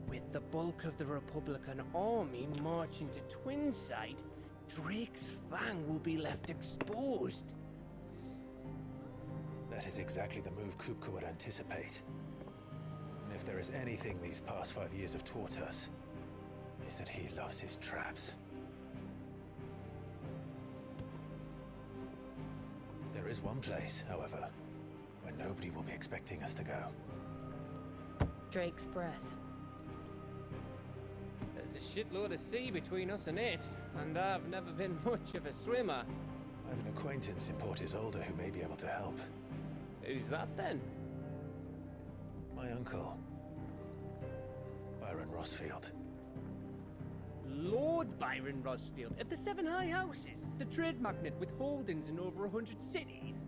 With the bulk of the Republican army marching to Twinside, Drake's Fang will be left exposed. That is exactly the move Kupka would anticipate. And if there is anything these past 5 years have taught us, is that he loves his traps. There is one place, however, where nobody will be expecting us to go. Drake's Breath. There's a shitload of sea between us and it, and I've never been much of a swimmer. I have an acquaintance in Port Isolde who may be able to help. Who's that then? My uncle, Byron Rosfield. Lord Byron Rosfield of the Seven High Houses, the trade magnate with holdings in over 100 cities.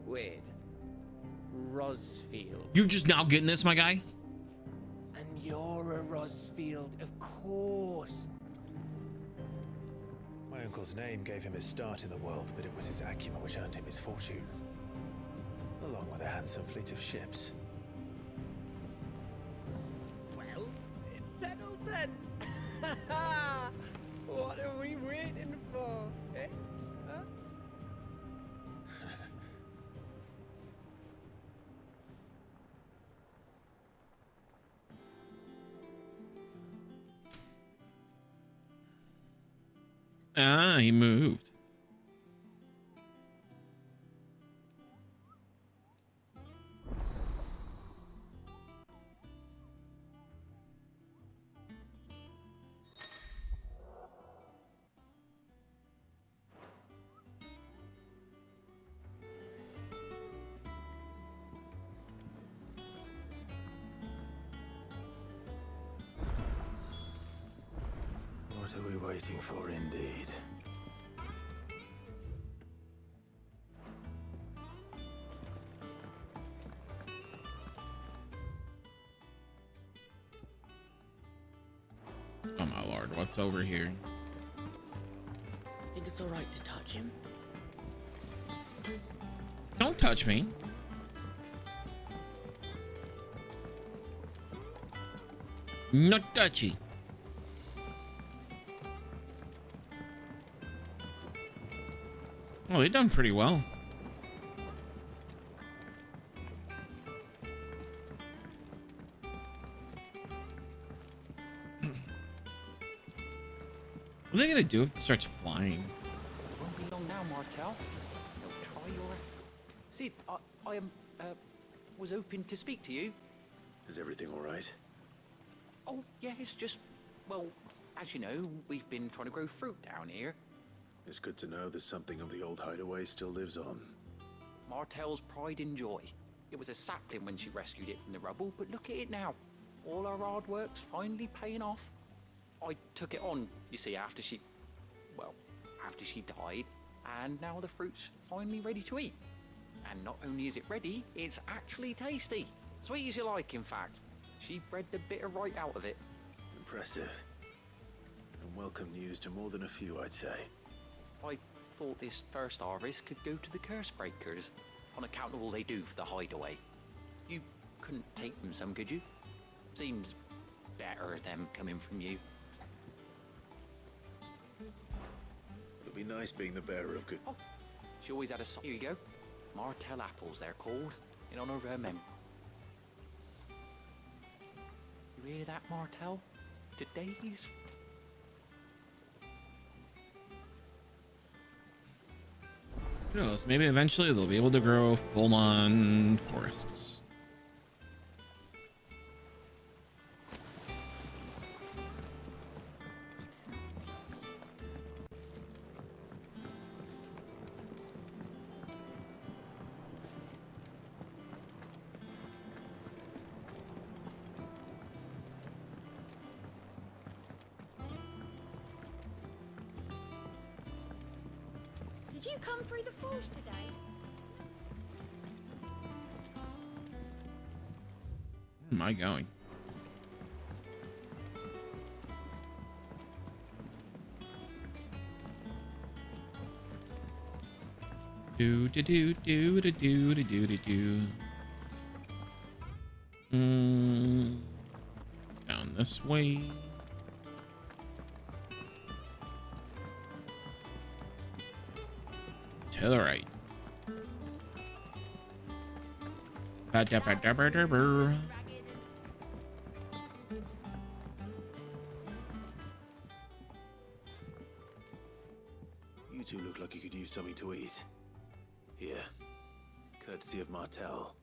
Wait, Rosfield. You're just now getting this, my guy? And you're a Rosfield, of course. My uncle's name gave him his start in the world, but it was his acumen which earned him his fortune, along with a handsome fleet of ships. Well, it's settled then. What are we waiting for, eh? Huh? Ah, he moved. What are we waiting for, indeed? Oh my lord, what's over here? Think it's alright to touch him? Don't touch me. Not touchy. Well, they've done pretty well. What are they gonna do if it starts flying? Won't be long now, Martel. You'll try your... Sid, I was hoping to speak to you. Is everything all right? Oh, yeah, it's just... Well, as you know, we've been trying to grow fruit down here. It's good to know that something of the old hideaway still lives on. Martel's pride and joy. It was a sapling when she rescued it from the rubble, but look at it now. All our hard work's finally paying off. I took it on, you see, after she died, and now the fruit's finally ready to eat. And not only is it ready, it's actually tasty. Sweet as you like, in fact. She bred the bitter right out of it. Impressive. And welcome news to more than a few, I'd say. I thought this first harvest could go to the curse breakers, on account of all they do for the hideaway. You couldn't take them some, could you? Seems better them coming from you. It'll be nice being the bearer of good... Oh, she always had a... Here you go. Martel apples, they're called, in honor of her mem. You hear that, Martel? Today's... Who knows? Maybe eventually they'll be able to grow full-on forests. Did you come through the forge today? Where am I going? Do do do do do do do do do. Down this way. To the right. Ba-da-ba-da-ba-da-ba. You two look like you could use something to eat. Here. Courtesy of Martel.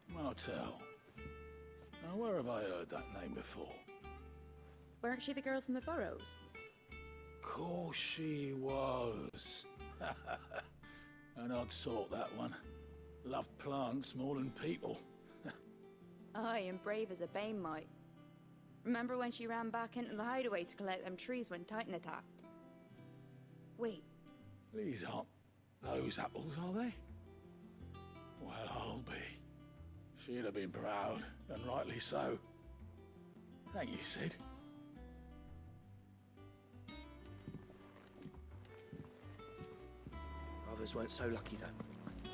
Martel. Now, where have I heard that name before? Weren't she the girl from the furrows? Course she was. An odd sort, that one. Loved plants more than people. Aye, and brave as a bane might. Remember when she ran back into the hideaway to collect them trees when Titan attacked? Wait. These aren't those apples, are they? Well, I'll be. She'd have been proud, and rightly so. Thank you, Sid. Others weren't so lucky, though.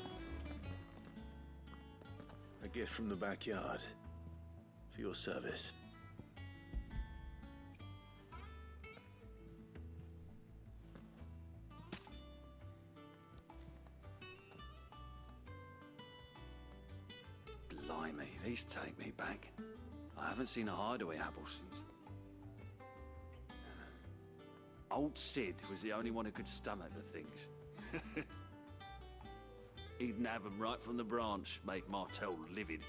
A gift from the backyard. For your service. Blimey, these take me back. I haven't seen a hideaway apple since. Old Sid was the only one who could stomach the things. He'd nab 'em right from the branch, make Martel livid.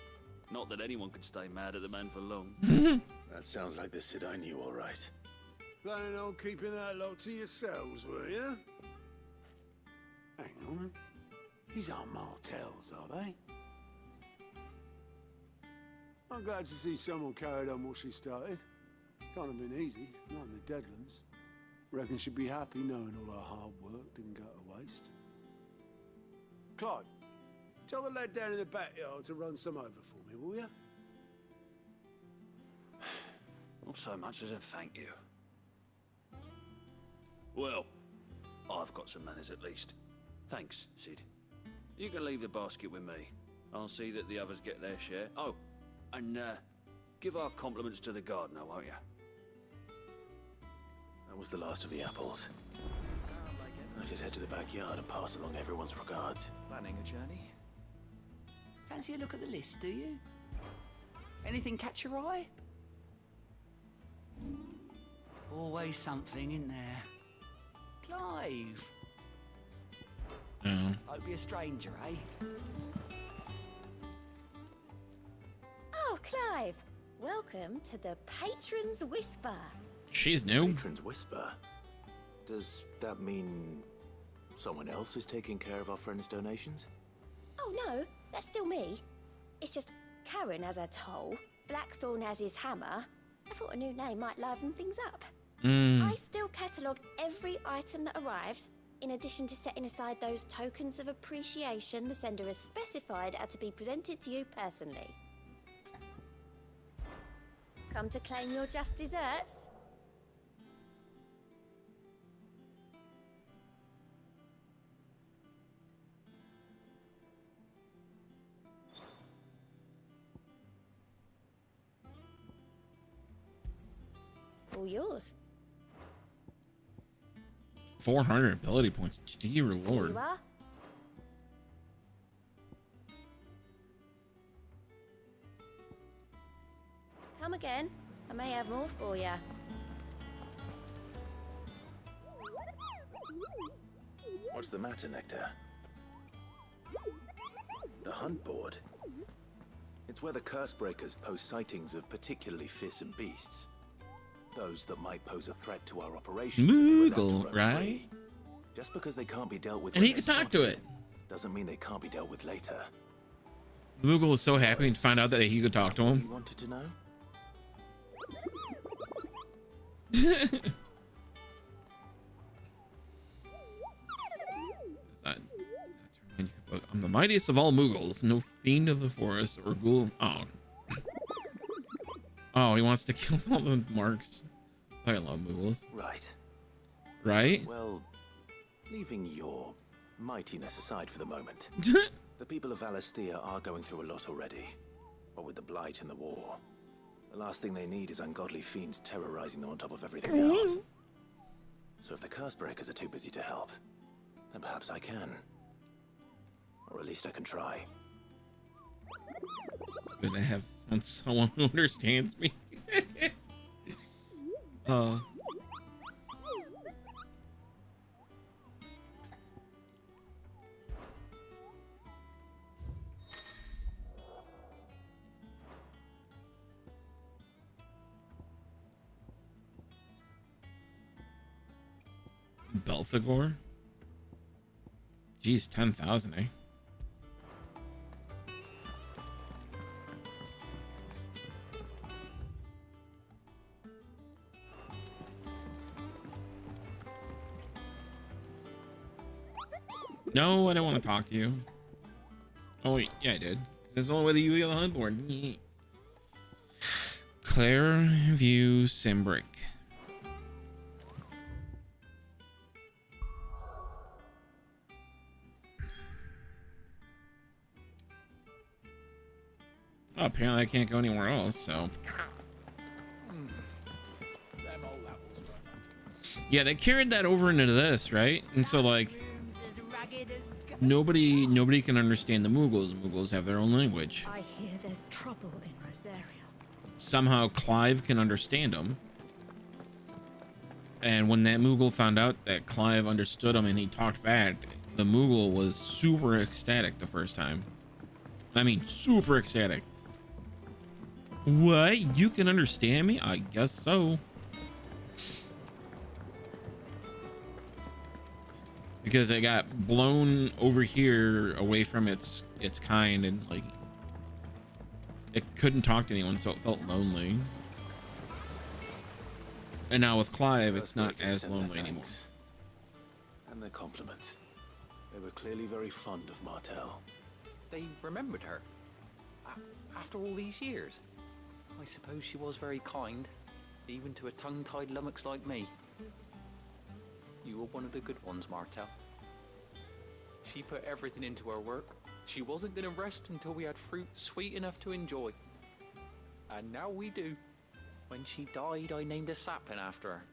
Not that anyone could stay mad at the man for long. That sounds like the Sid I knew, all right. Planning on keeping that lot to yourselves, were you? Hang on. These aren't Martels, are they? I'm glad to see someone carried on what she started. Can't have been easy, not in the Deadlands. Reckon she'd be happy knowing all her hard work didn't go to waste. Clive, tell the lad down in the backyard to run some over for me, will ya? Not so much as a thank you. Well, I've got some manners at least. Thanks, Sid. You can leave the basket with me. I'll see that the others get their share. Oh, and give our compliments to the gardener, won't you? That was the last of the apples. I should head to the backyard and pass along everyone's regards. Planning a journey? Fancy a look at the list, do you? Anything catch your eye? Always something in there. Clive! Hope you're a stranger, eh? Oh, Clive! Welcome to the Patron's Whisper. She's new. Patron's Whisper? Does that mean someone else is taking care of our friend's donations? Oh no, that's still me. It's just Karen has her toll, Blackthorn has his hammer. I thought a new name might liven things up. I still catalogue every item that arrives, in addition to setting aside those tokens of appreciation the sender has specified are to be presented to you personally. Come to claim your just desserts? All yours. 400 ability points. Dear Lord. You are. Come again. I may have more for you. What's the matter, Nectar? The hunt board? It's where the Cursebreakers post sightings of particularly fearsome beasts. Those that might pose a threat to our operations. Moogle, right? Just because they can't be dealt with, And he can talk to it. doesn't mean they can't be dealt with later. Moogle was so happy to find out that he could talk to him. You wanted to know? I'm the mightiest of all Moogles, no fiend of the forest or ghoul. Oh. Oh, he wants to kill all the marks. I love Moogles. Right. Right? Well, leaving your mightiness aside for the moment, the people of Valisthea are going through a lot already. What with the Blight and the war. The last thing they need is ungodly fiends terrorizing them on top of everything else. So if the Cursebreakers are too busy to help, then perhaps I can. Or at least I can try. Good to have someone who understands me. Belphegor? Geez, 10,000, eh? No, I don't want to talk to you. Oh, yeah, I did. There's only way you on the hunt board. Clairview Simbrick. Oh, apparently I can't go anywhere else, so. Yeah, they carried that over into this, right? And so, like, nobody can understand the Moogles. Moogles have their own language. I hear there's trouble in Rosaria. Somehow Clive can understand them. And when that Moogle found out that Clive understood him and he talked back, the Moogle was super ecstatic the first time. I mean, super ecstatic. What? You can understand me? I guess so. Because it got blown over here away from its kind, and like it couldn't talk to anyone, so it felt lonely. And now with Clive, it's not as lonely anymore. And their compliments. They were clearly very fond of Martel. They remembered her. After all these years. I suppose she was very kind, even to a tongue-tied lummox like me. You were one of the good ones, Martel. She put everything into her work. She wasn't going to rest until we had fruit sweet enough to enjoy. And now we do. When she died, I named a sapling after her.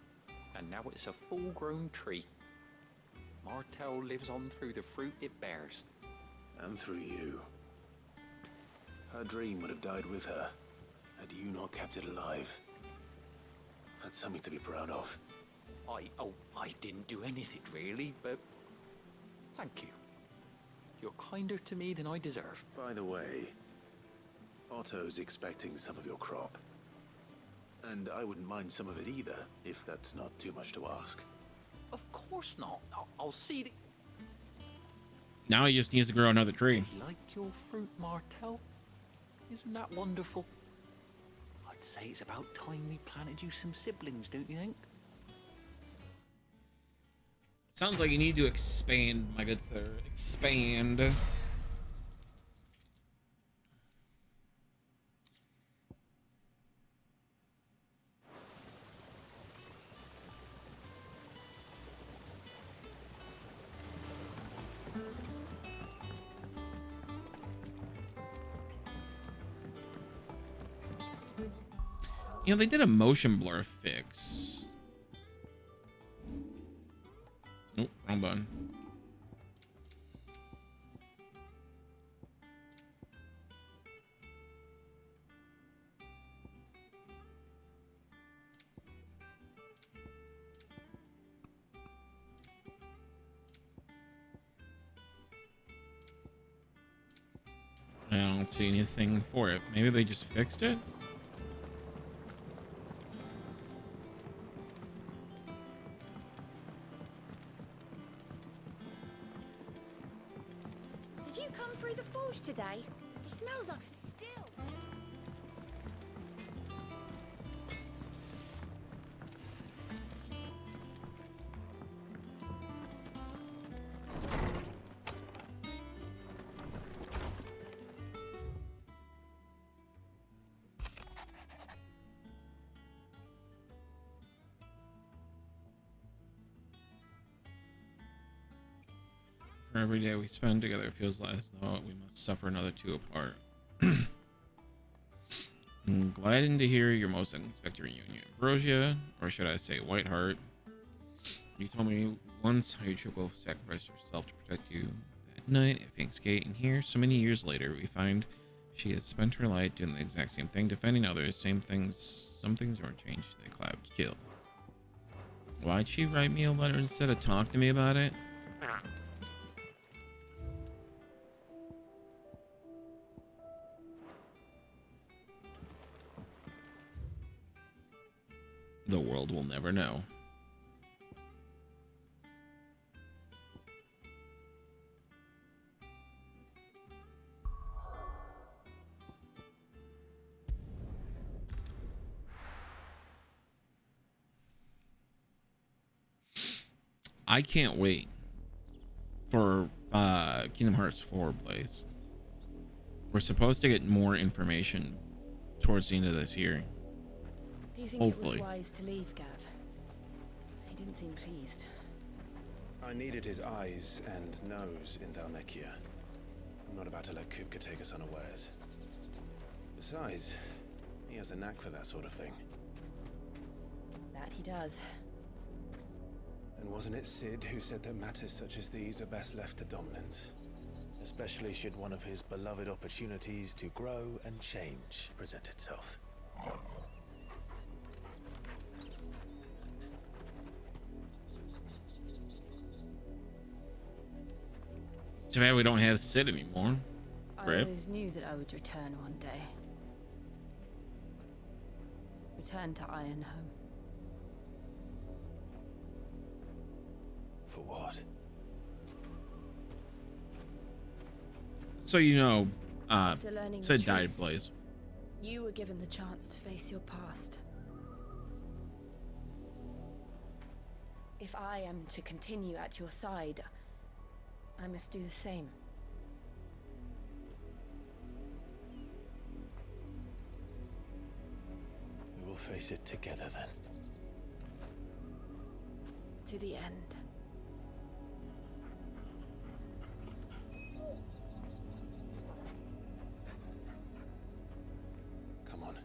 And now it's a full-grown tree. Martel lives on through the fruit it bears. And through you. Her dream would have died with her, had you not kept it alive. That's something to be proud of. I didn't do anything really, but thank you. You're kinder to me than I deserve. By the way, Otto's expecting some of your crop. And I wouldn't mind some of it either, if that's not too much to ask. Of course not. I'll see the... Now he just needs to grow another tree. Like your fruit, Martel? Isn't that wonderful? I'd say it's about time we planted you some siblings, don't you think? Sounds like you need to expand, my good sir. Expand. You know, they did a motion blur fix. Nope, wrong button. I don't see anything for it. Maybe they just fixed it? Did you come through the forge today? It smells like a still. For every day we spend together, it feels as though we must suffer another two apart. I'm glad to hear your most unexpected reunion. Ambrosia, or should I say Whiteheart, you told me once how you triple sacrificed yourself to protect you that night at Fink's Gate, and here, so many years later, we find she has spent her life doing the exact same thing, defending others, same things, some things aren't changed, they cloud kill. Why'd she write me a letter instead of talk to me about it? The world will never know. I can't wait for Kingdom Hearts 4, Blaze. We're supposed to get more information towards the end of this year. Do you think Hopefully. it was wise to leave, Gav? He didn't seem pleased. I needed his eyes and nose in Dalmekia. I'm not about to let Kupka take us unawares. Besides, he has a knack for that sort of thing. That he does. And wasn't it Sid who said that matters such as these are best left to dominance? Especially should one of his beloved opportunities to grow and change present itself. Too bad we don't have Sid anymore. I Right? always knew that I would return one day. Return to Ironhome. For what? So you know, After learning the Sid died, truth, Blaze. You were given the chance to face your past. If I am to continue at your side, I must do the same. We will face it together then. To the end. Come on.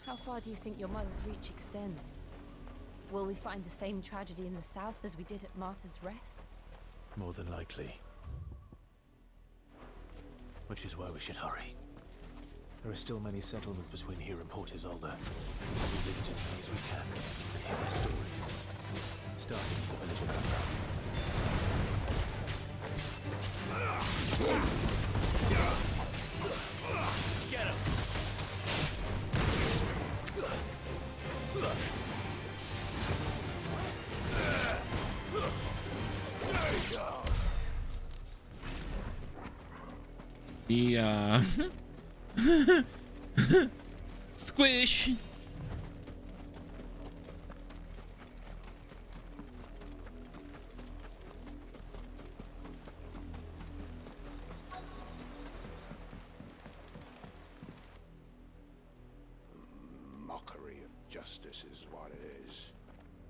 How far do you think your mother's reach extends? Will we find the same tragedy in the south as we did at Martha's Rest? More than likely. Which is why we should hurry. There are still many settlements between here and Port Isolde. We'll visit as many as we can and hear their stories. Starting with the village of Amber. Get him! Yeah. Squish. Mockery of justice is what it is.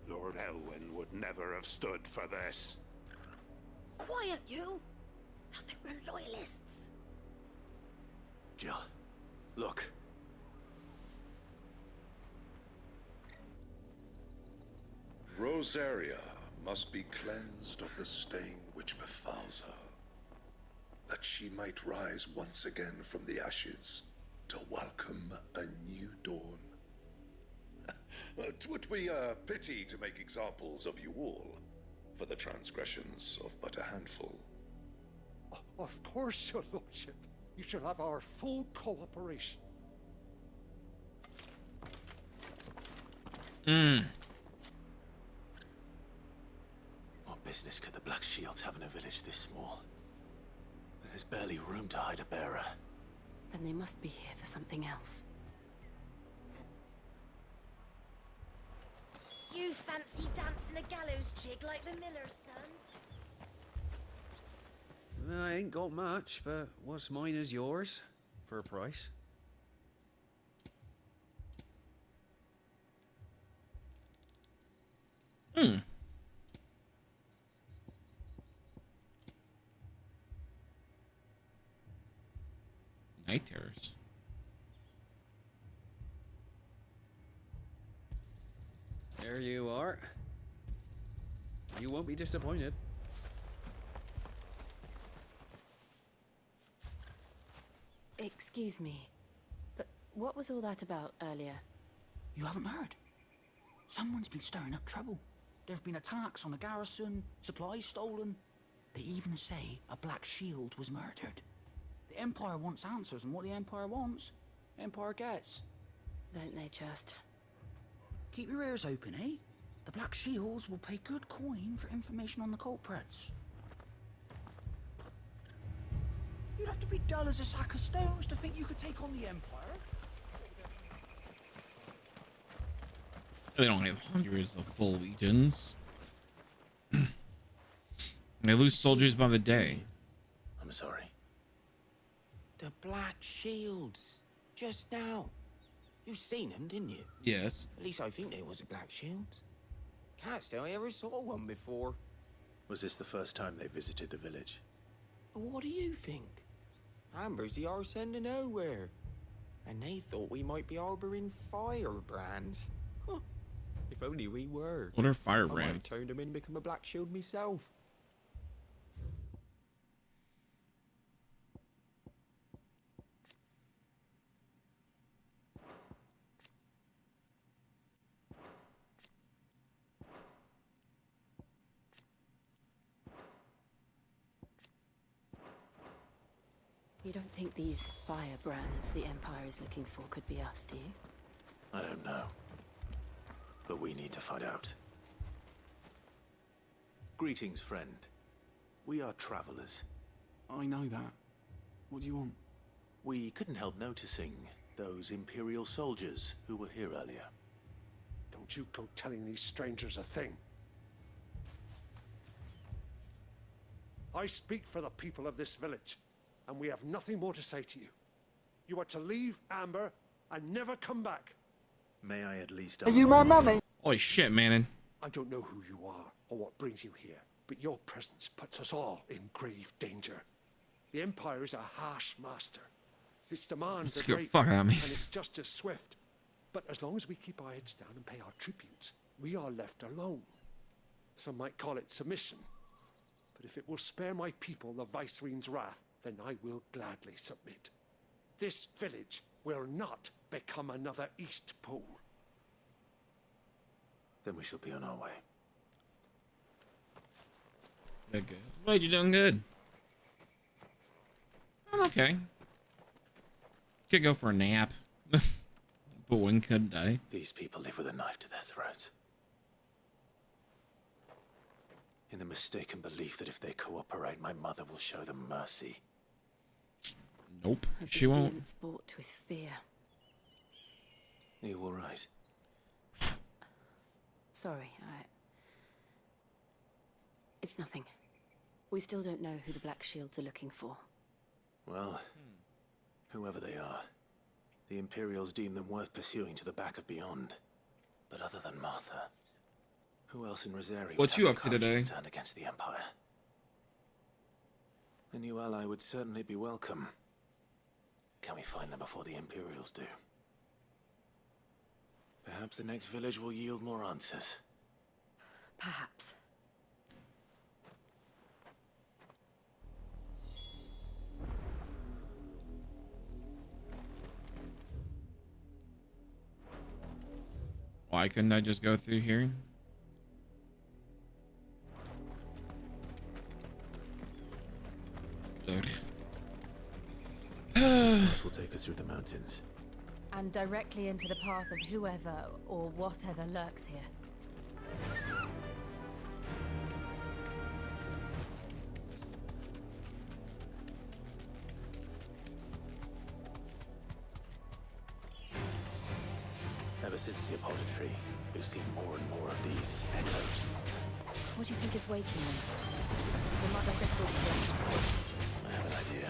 Lord Elwyn would never have stood for this. Quiet, you! I think we're loyalists. Jill, look. Rosaria must be cleansed of the stain which befouls her, that she might rise once again from the ashes to welcome a new dawn. It would be a pity to make examples of you all for the transgressions of but a handful. Of course, your lordship. You shall have our full cooperation. What business could the Black Shields have in a village this small? There's barely room to hide a bearer. Then they must be here for something else. You fancy dancing a gallows jig like the miller's son? I ain't got much, but what's mine is yours, for a price. Night terrors. There you are. You won't be disappointed. Excuse me, but what was all that about earlier? You haven't heard? Someone's been stirring up trouble. There've been attacks on the garrison, supplies stolen. They even say a Black Shield was murdered. The Empire wants answers, and what the Empire wants, Empire gets. Don't they just? Keep your ears open, eh? The Black Shields will pay good coin for information on the culprits. You'd have to be dull as a sack of stones to think you could take on the Empire. They don't have hundreds of full legions. They lose soldiers by the day. I'm sorry. The Black Shields. Just now. You seen them, didn't you? Yes. At least I think there was a Black Shield. Can't say I ever saw one before. Was this the first time they visited the village? What do you think? Amber's the arse end of nowhere. And they thought we might be harboring firebrands. Huh. If only we were. What are I might firebrands? have turned them in and become a Black Shield myself. You don't think these firebrands the Empire is looking for could be us, do you? I don't know. But we need to find out. Greetings, friend. We are travelers. I know that. What do you want? We couldn't help noticing those Imperial soldiers who were here earlier. Don't you go telling these strangers a thing. I speak for the people of this village, and we have nothing more to say to you. You are to leave Amber and never come back. May I at least Are you my mummy? Holy shit, man. I don't know who you are or what brings you here, but your presence puts us all in grave danger. The Empire is a harsh master. Its demands are Let's get great, fuck out of me. and its justice swift. But as long as we keep our heads down and pay our tributes, we are left alone. Some might call it submission. But if it will spare my people the Viceroy's wrath, then I will gladly submit. This village will not become another East Pool. Then we shall be on our way. Good. Wait, you're doing good. I'm okay. Could go for a nap. But when could I? These people live with a knife to their throats. In the mistaken belief that if they cooperate, my mother will show them mercy. Nope, she won't. Obedience bought with fear. Are you all right? Sorry, It's nothing. We still don't know who the Black Shields are looking for. Well, whoever they are, the Imperials deem them worth pursuing to the back of beyond. But other than Martha, who else in Rosaria What would you have up the to courage today? stand against the Empire? A new ally would certainly be welcome. Can we find them before the Imperials do? Perhaps the next village will yield more answers. Perhaps. Why couldn't I just go through here? Load. This will take us through the mountains. And directly into the path of whoever or whatever lurks here. Ever since the Apollo tree, we've seen more and more of these echoes. What do you think is waking them? The mother crystal's flames. I have an idea.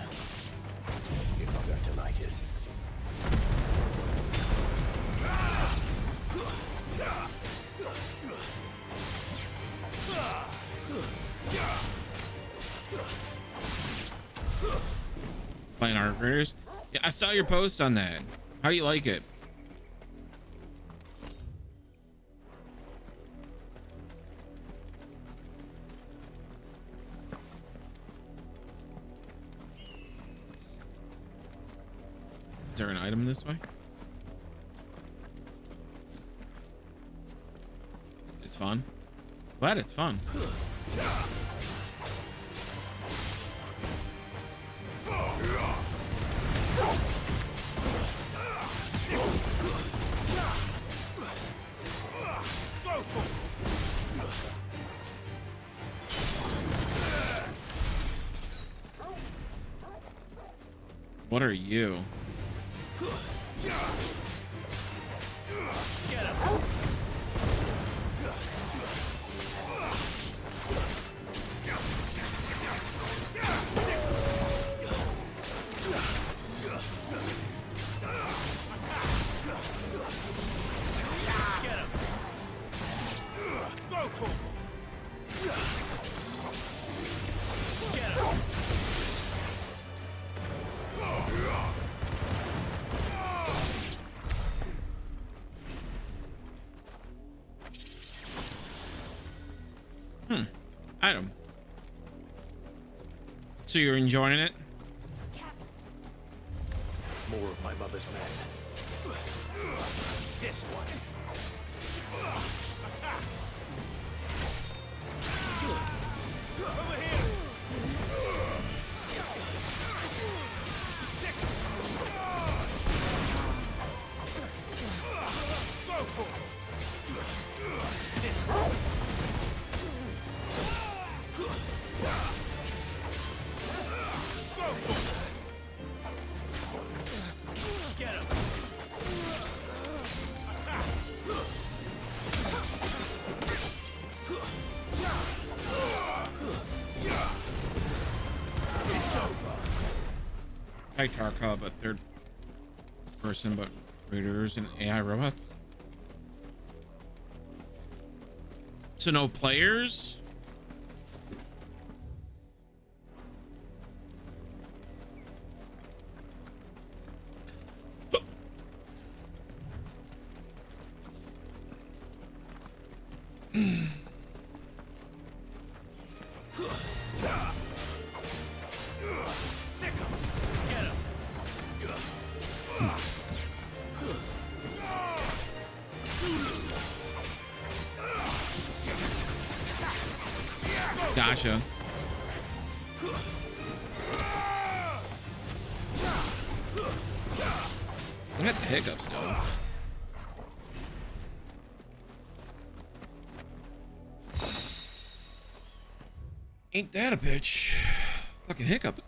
You're not going to like it. Playing our critters? Yeah, I saw your post on that. How do you like it? Is there an item this way? It's fun. Glad it's fun. What are you? Item. So you're enjoying it? More of my mother's men. This one. Attack! Over here! Go for it! Tark Hub, a third person, but raiders and AI robots. So no players? Gotcha. Look at the hiccups go. Ain't that a bitch? Fucking hiccups.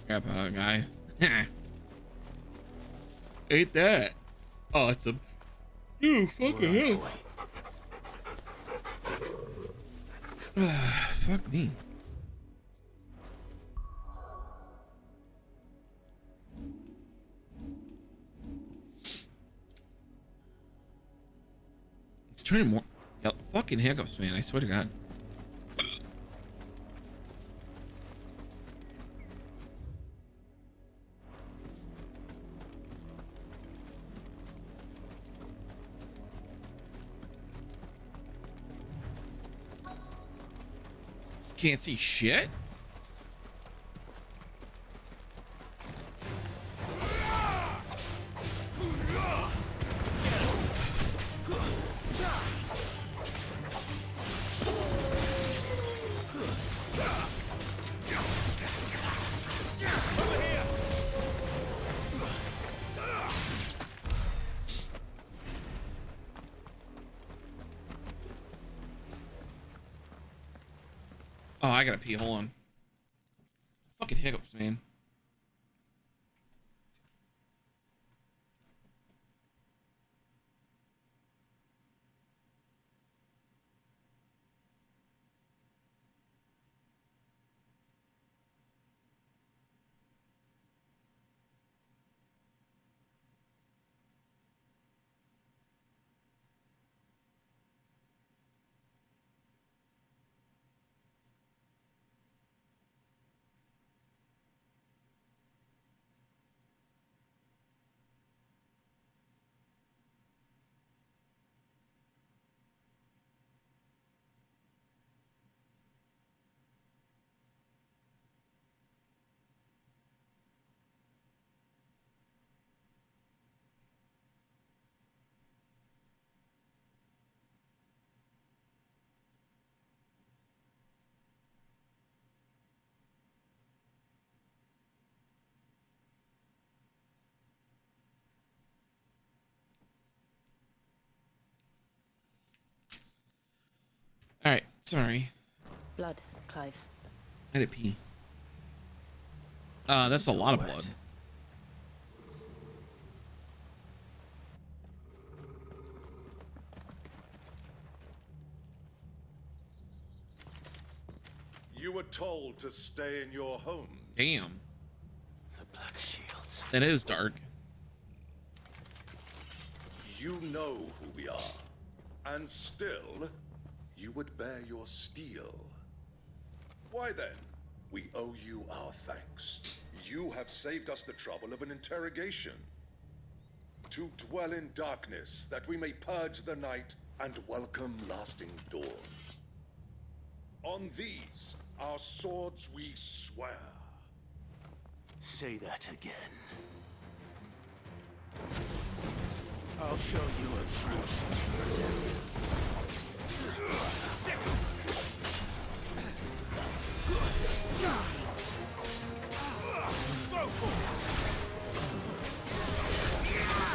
Crap out of that guy. Ain't that awesome? You fucking hell. Fuck me. It's turning more. Yeah, fucking hiccups, man. I swear to God. Can't see shit. Oh, I gotta pee. Hold on. Fucking hiccups, man. All right, sorry. Blood, Clive. I had to pee. That's a lot of blood. You were told to stay in your homes. Damn. The Black Shields. That is dark. You know who we are, and still, you would bear your steel. Why then, we owe you our thanks. You have saved us the trouble of an interrogation. To dwell in darkness, that we may purge the night and welcome lasting dawn. On these, our swords we swear. Say that again. I'll show you a true soldier. Go for it!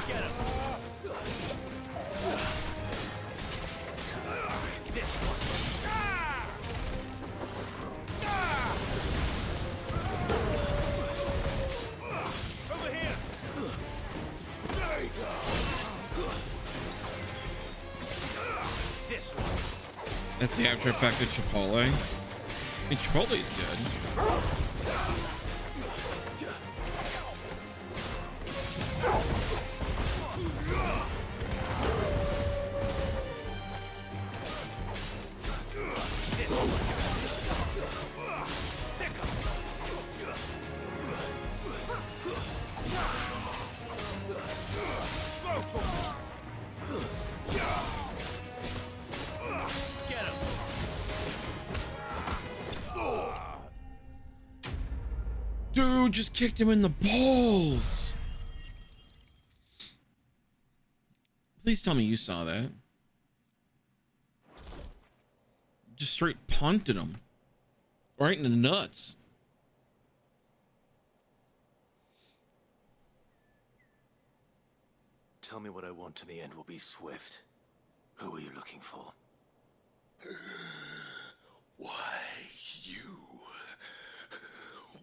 Get him! This one. Over here! Stay down! This one. That's the after effect of Chipotle. I mean, Chipotle is good. Dude just kicked him in the balls. Please tell me you saw that. Just straight punted him. Right in the nuts. Tell me what I want and the end will be swift. Who are you looking for? Why, you.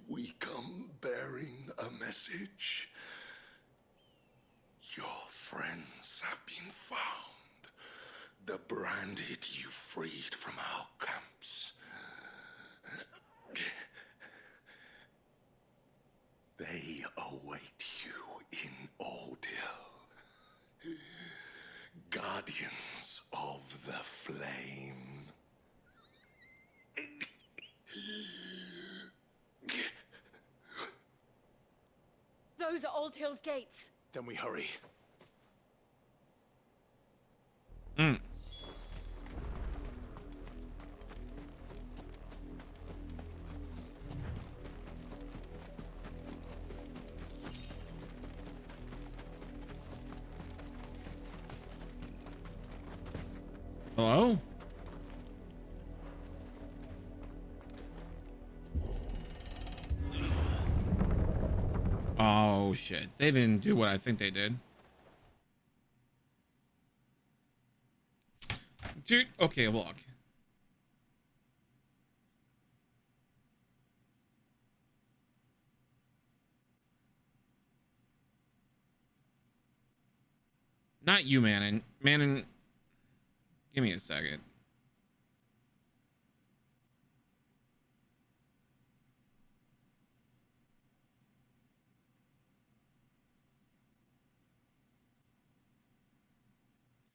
We come bearing a message. Your friends have been found. The branded you freed from our camps. They await you in Ordeal. Guardians of the Flame. Those are Old Hill's gates. Then we hurry. Hello? Oh shit. They didn't do what I think they did. Dude, okay, look. Not you, Manon. Manon, give me a second.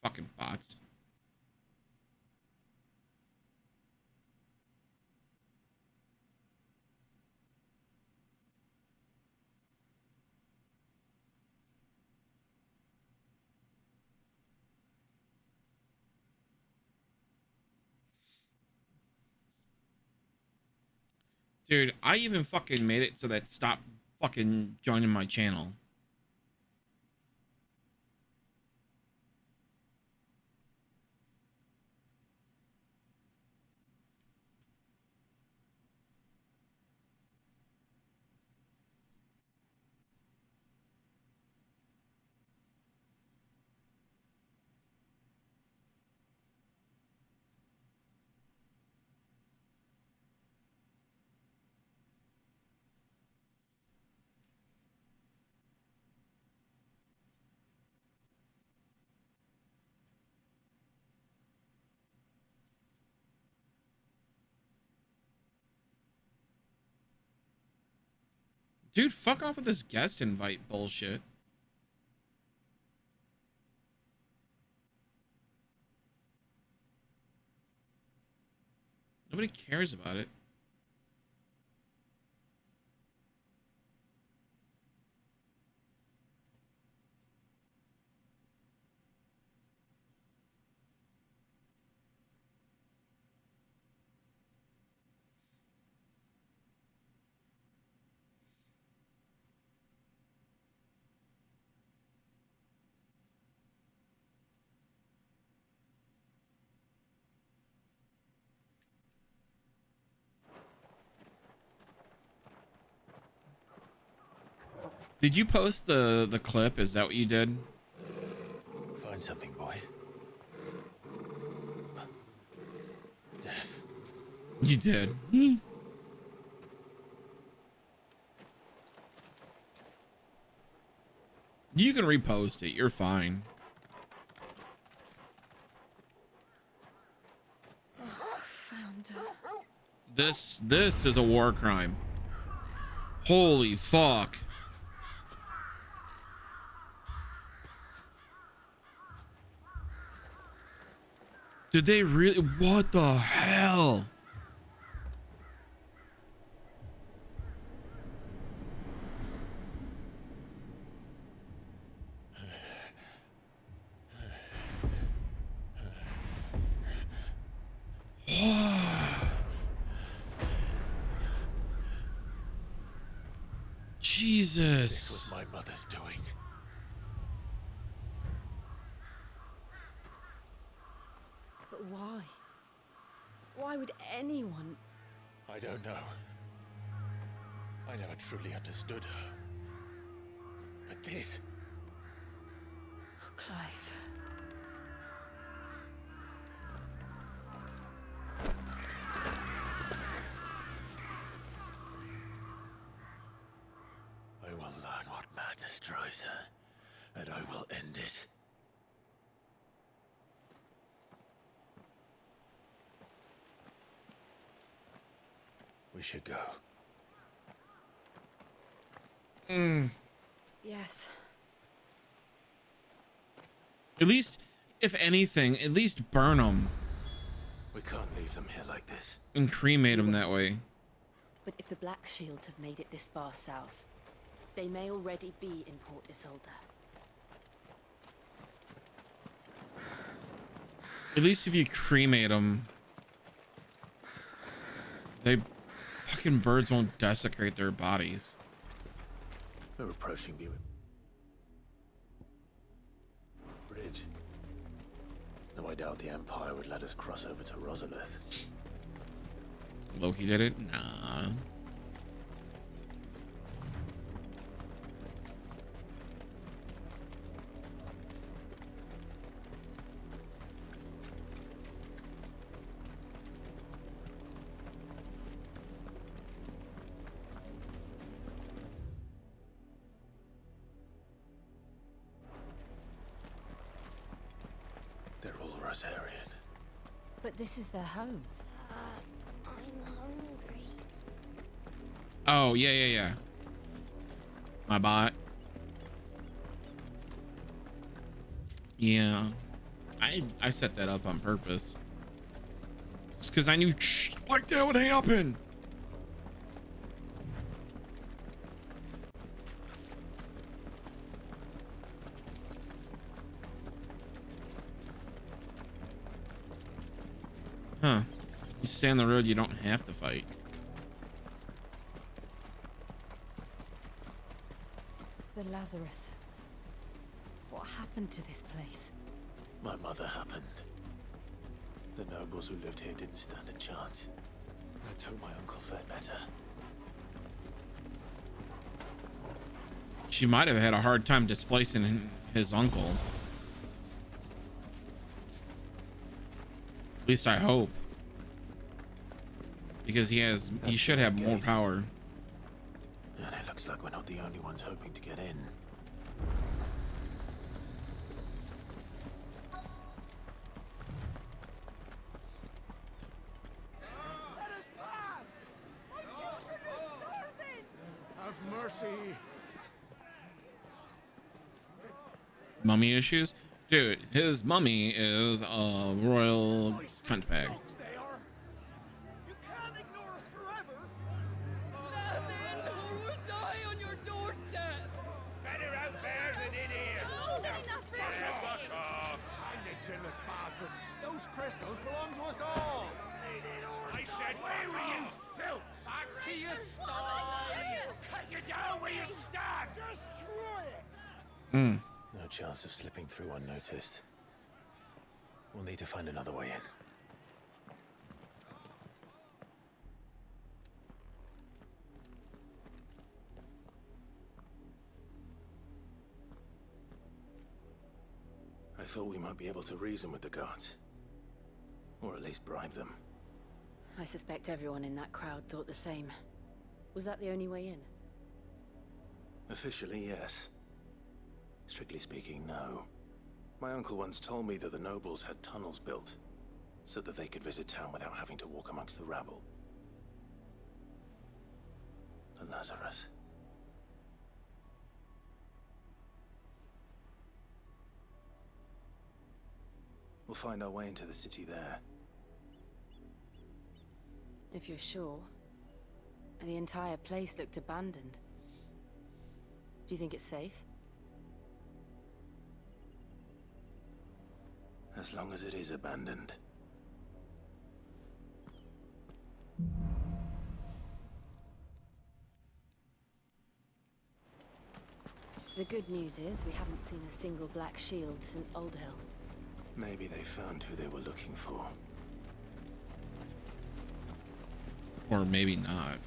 Fucking bots. Dude, I even fucking made it so that stopped fucking joining my channel. Dude, fuck off with this guest invite bullshit. Nobody cares about it. Did you post the clip? Is that what you did? Find something, boy. Death. You did. You can repost it. You're fine. Found her. This is a war crime. Holy fuck. Did they really? What the hell? Jesus. This was my mother's doing. But why? Why would anyone? I don't know. I never truly understood her. But this... Clive. I will learn what madness drives her, and I will end it. We should go. Yes. At least, if anything, at least burn them We can't leave them here like this. and cremate them that way. But if the Black Shields have made it this far south, they may already be in Port Isolde. At least if you cremate them, they fucking birds won't desecrate their bodies. We're approaching the bridge. Though I doubt the Empire would let us cross over to Rosalith. Loki did it? Nah. They're all Rosarian. But this is their home. I'm hungry. Oh, yeah. My bot. Yeah. I set that up on purpose. Just because I knew shit like that would happen. Huh. You stay on the road, you don't have to fight. The Lazarus. What happened to this place? My mother happened. The nobles who lived here didn't stand a chance. Let's hope my uncle fared better. She might have had a hard time displacing his uncle. At least I hope. Because he should have more power. And it looks like we're not the only ones hoping to get in. Let us pass! My children are starving! Have mercy! Mummy issues? Dude, his mummy is a royal cunt bag. You can't ignore us forever! Lassen, who will die on your doorstep? Better out there than in here! More than enough for Fuck off! I'm the chinless bastards! Those crystals belong to us all! I said, where were you, filth? Back to your sties! Cut you down where you stand! Destroy it! No chance of slipping through unnoticed. We'll need to find another way in. thought we might be able to reason with the guards. Or at least bribe them. I suspect everyone in that crowd thought the same. Was that the only way in? Officially, yes. Strictly speaking, no. My uncle once told me that the nobles had tunnels built, so that they could visit town without having to walk amongst the rabble. And Lazarus. We'll find our way into the city there. If you're sure. The entire place looked abandoned. Do you think it's safe? As long as it is abandoned. The good news is we haven't seen a single black shield since Old Hill. Maybe they found who they were looking for. Or maybe not.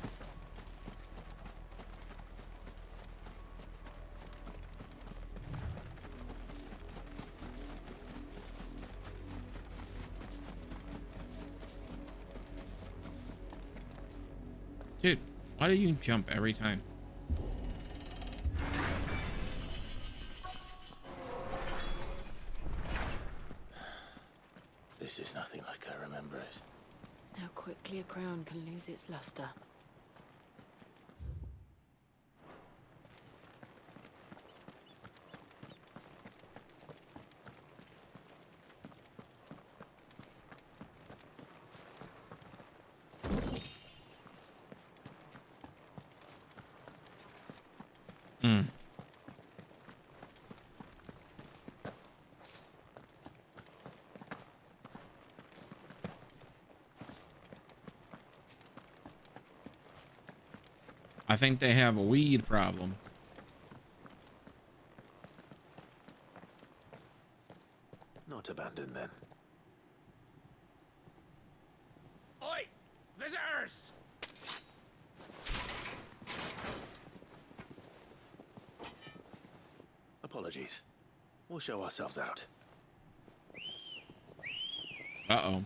Dude, why do you jump every time? This is nothing like I remember it. How quickly a crown can lose its luster. I think they have a weed problem. Not abandoned then. Oi! Visitors! Apologies. We'll show ourselves out. Uh-oh.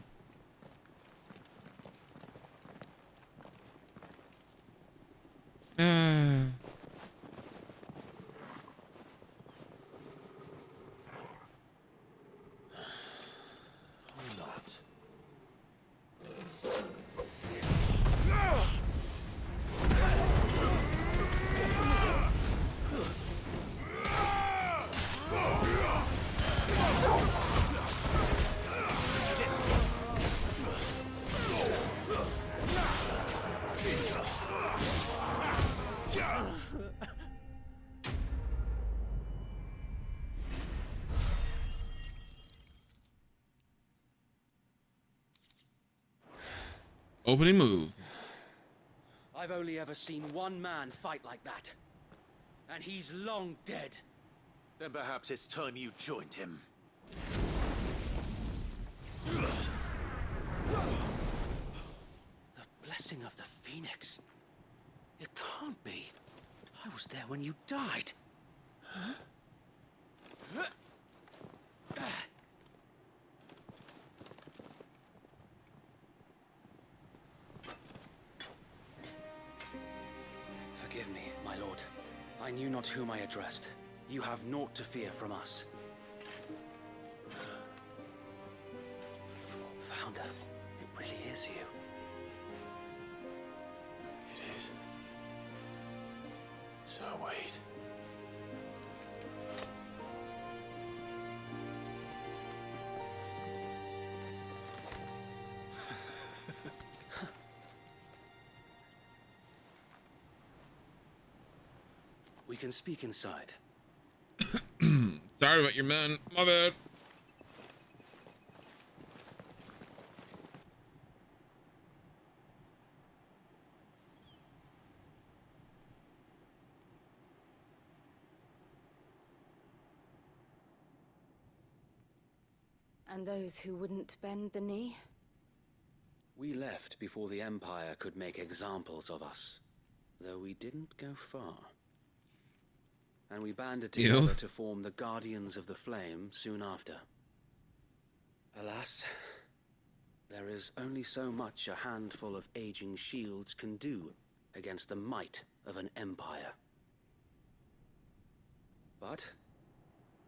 Opening move. I've only ever seen one man fight like that. And he's long dead. Then perhaps it's time you joined him. The blessing of the Phoenix. It can't be. I was there when you died. Huh? Forgive me, my lord. I knew not whom I addressed. You have naught to fear from us. Founder, it really is you. It is. So wait. We can speak inside. Sorry about your man. My bad. And those who wouldn't bend the knee? We left before the Empire could make examples of us, though we didn't go far. and we banded Ew. together to form the Guardians of the Flame soon after. Alas, there is only so much a handful of aging shields can do against the might of an empire. But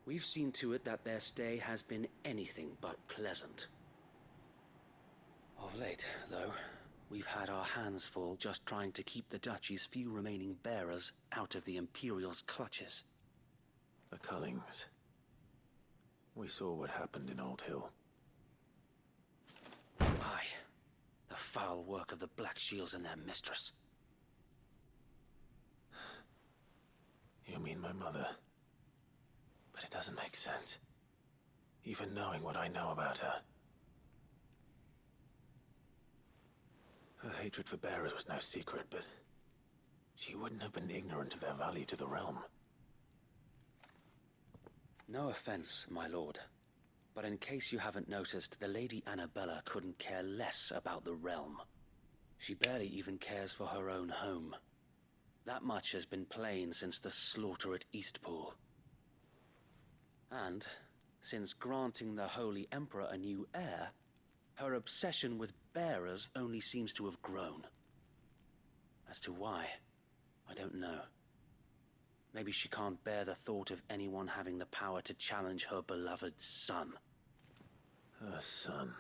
we've seen to it that their stay has been anything but pleasant. Of late, though, we've had our hands full just trying to keep the Duchy's few remaining bearers out of the Imperial's clutches. The Cullings. We saw what happened in Old Hill. Aye, the foul work of the Black Shields and their mistress. You mean my mother? But it doesn't make sense. Even knowing what I know about her. Her hatred for bearers was no secret, but she wouldn't have been ignorant of their value to the realm. No offense, my lord, but in case you haven't noticed, the Lady Annabella couldn't care less about the realm. She barely even cares for her own home. That much has been plain since the slaughter at Eastpool. And, since granting the Holy Emperor a new heir, her obsession with bearers only seems to have grown. As to why, I don't know. Maybe she can't bear the thought of anyone having the power to challenge her beloved son. Her son.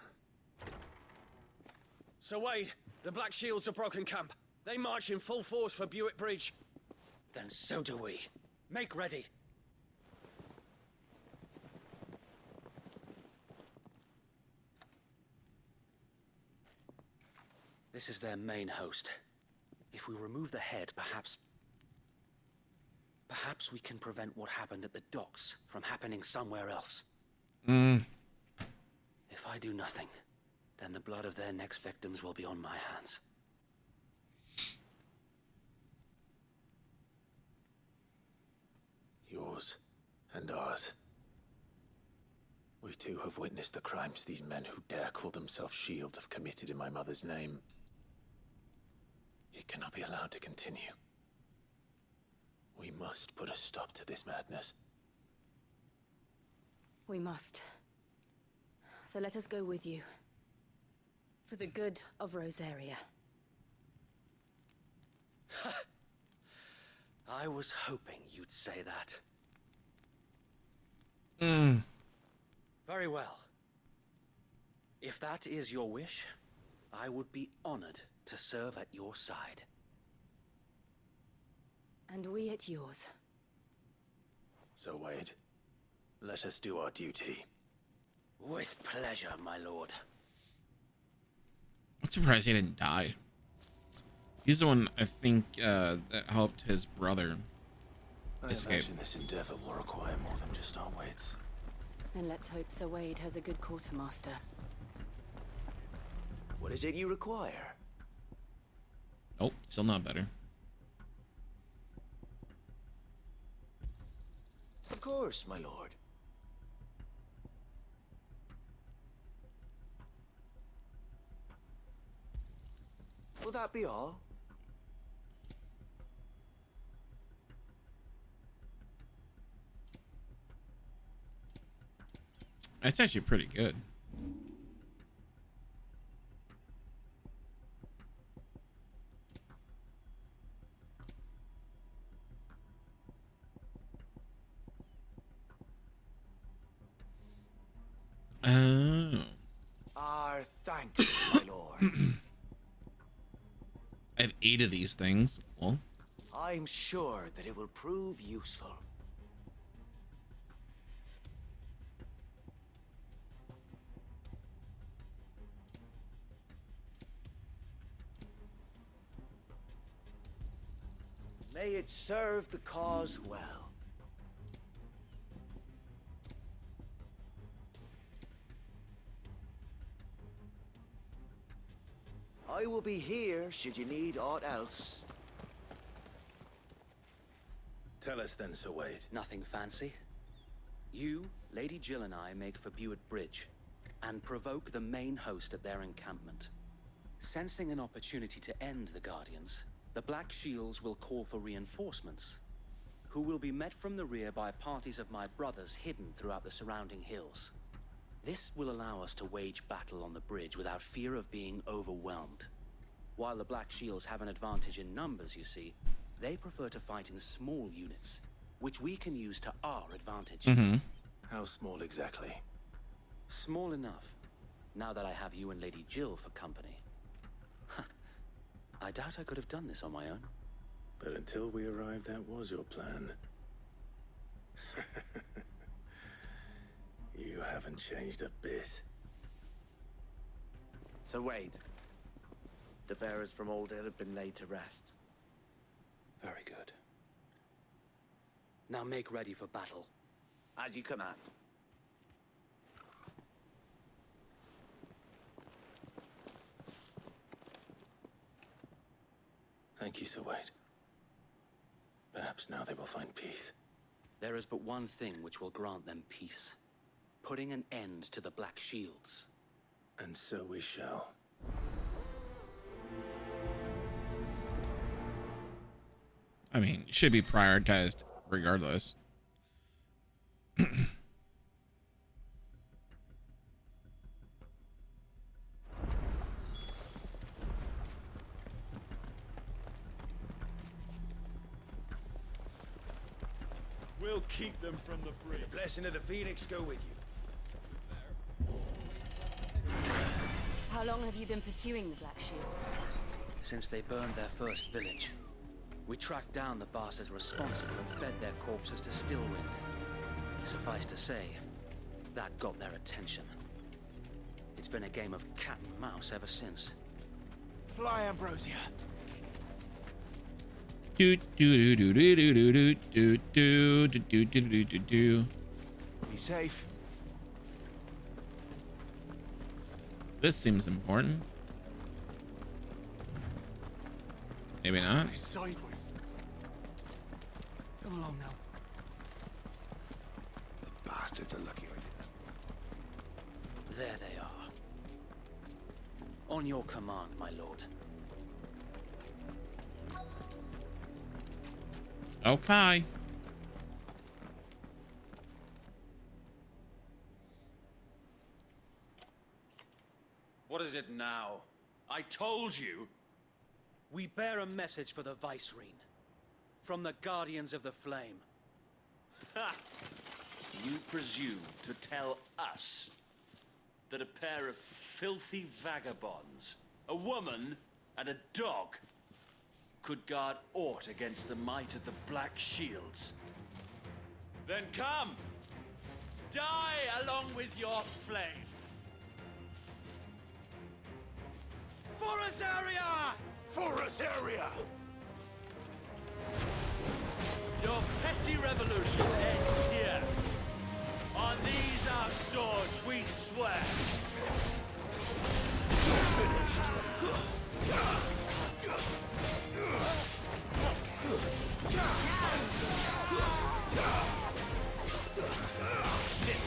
Sir Wade, the Black Shields have broken camp. They march in full force for Buick Bridge. Then so do we. Make ready. This is their main host. If we remove the head, perhaps we can prevent what happened at the docks from happening somewhere else. If I do nothing, then the blood of their next victims will be on my hands. Yours and ours. We too have witnessed the crimes these men who dare call themselves shields have committed in my mother's name. It cannot be allowed to continue. We must put a stop to this madness. We must. So let us go with you. For the good of Rosaria. I was hoping you'd say that. Very well. If that is your wish, I would be honored to serve at your side. And we at yours. So, Wade, let us do our duty. With pleasure, my lord. I'm surprised he didn't die. He's the one, I think, that helped his brother escape. I imagine this endeavor will require more than just our wits. Then let's hope Sir Wade has a good quartermaster. What is it you require? Nope, still not better. Of course, my lord. Will that be all? That's actually pretty good. Oh. Our thanks, my lord. I have 8 of these things. Well, I'm sure that it will prove useful. May it serve the cause well. I will be here should you need aught else. Tell us then, Sir Wade. Nothing fancy. You, Lady Jill and I make for Buick Bridge and provoke the main host at their encampment. Sensing an opportunity to end the Guardians, the Black Shields will call for reinforcements. who will be met from the rear by parties of my brothers hidden throughout the surrounding hills. This will allow us to wage battle on the bridge without fear of being overwhelmed. While the Black Shields have an advantage in numbers, you see, they prefer to fight in small units, which we can use to our advantage. How small exactly? Small enough, now that I have you and Lady Jill for company. I doubt I could have done this on my own. But until we arrived, that was your plan. You haven't changed a bit. So Wade, the bearers from Old Hill have been laid to rest. Very good. Now make ready for battle. As you command. Thank you, Sir Wade. Perhaps now they will find peace. There is but one thing which will grant them peace. Putting an end to the Black Shields. And so we shall. I mean, it should be prioritized regardless. We'll keep them from the bridge. The blessing of the Phoenix go with you. How long have you been pursuing the Black Shields? Since they burned their first village. We tracked down the bastards responsible and fed their corpses to Stillwind. Suffice to say, that got their attention. It's been a game of cat and mouse ever since. Fly, Ambrosia. Do do do do do do do do do do do do do. Be safe. This seems important. Maybe not. Sideways. Come along now. The bastards are lucky I didn't. There they are. On your command, my lord. Okay. What is it now? I told you. We bear a message for the Vicereine. From the Guardians of the Flame. Ha! You presume to tell us that a pair of filthy vagabonds, a woman and a dog, could guard aught against the might of the Black Shields? Then come! Die along with your flame! Forasaria! Forasaria! Your petty revolution ends here. On these our swords we swear. Finished. This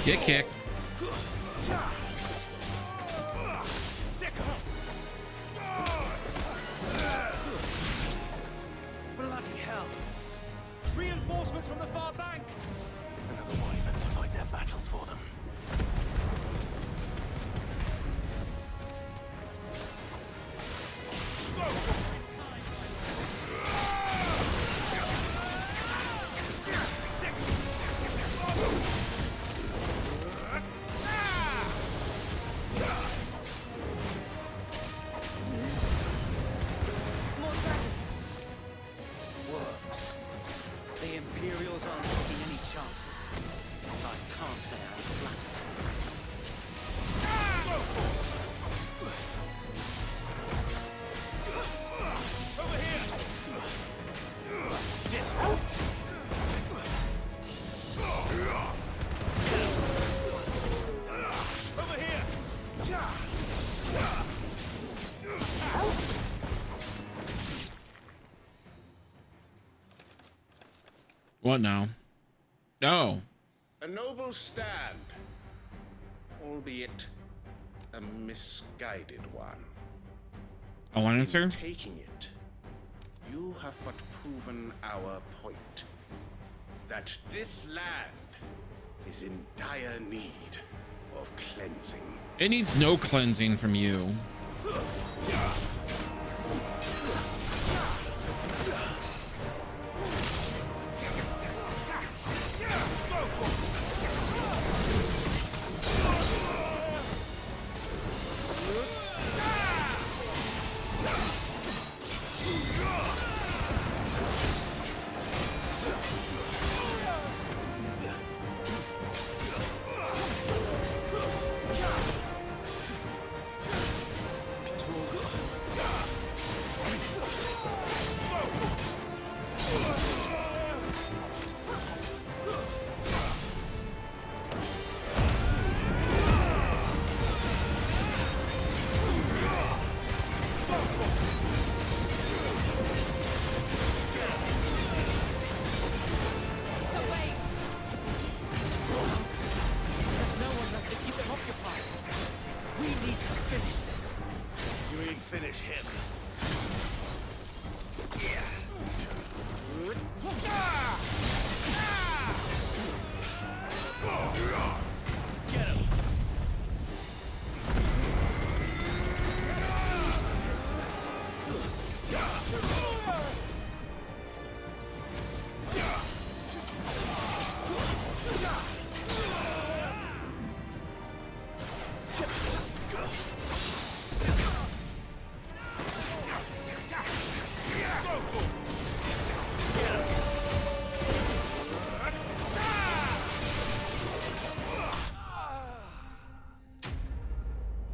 Get kicked. Bloody hell! Reinforcements from the far bank! Another wyvern to fight their battles for them. More dragons. Worms. The Imperials aren't taking any chances. I can't say I'm flattered. Over here! This one! Over here! What now? Oh. A noble stand, albeit a misguided one. I'll answer. In taking it, you have but proven our point. That this land is in dire need of cleansing. It needs no cleansing from you.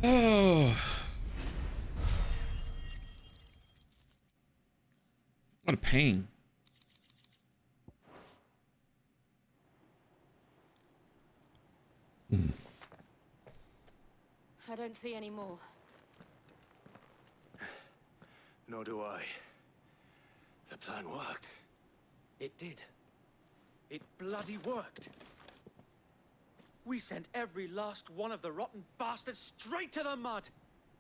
Oh. What a pain. I don't see any more. Nor do I. The plan worked. It did. It bloody worked. We sent every last one of the rotten bastards straight to the mud.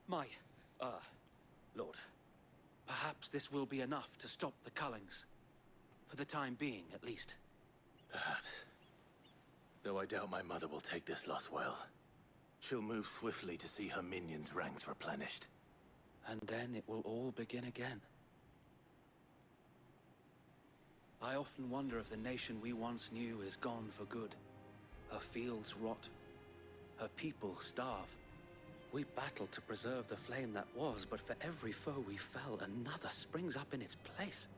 My, Lord, perhaps this will be enough to stop the Cullings. For the time being, at least. Perhaps. Though I doubt my mother will take this loss well. She'll move swiftly to see her minions' ranks replenished. And then it will all begin again. I often wonder if the nation we once knew is gone for good. Her fields rot. Her people starve. We battled to preserve the flame that was, but for every foe we fell, another springs up in its place.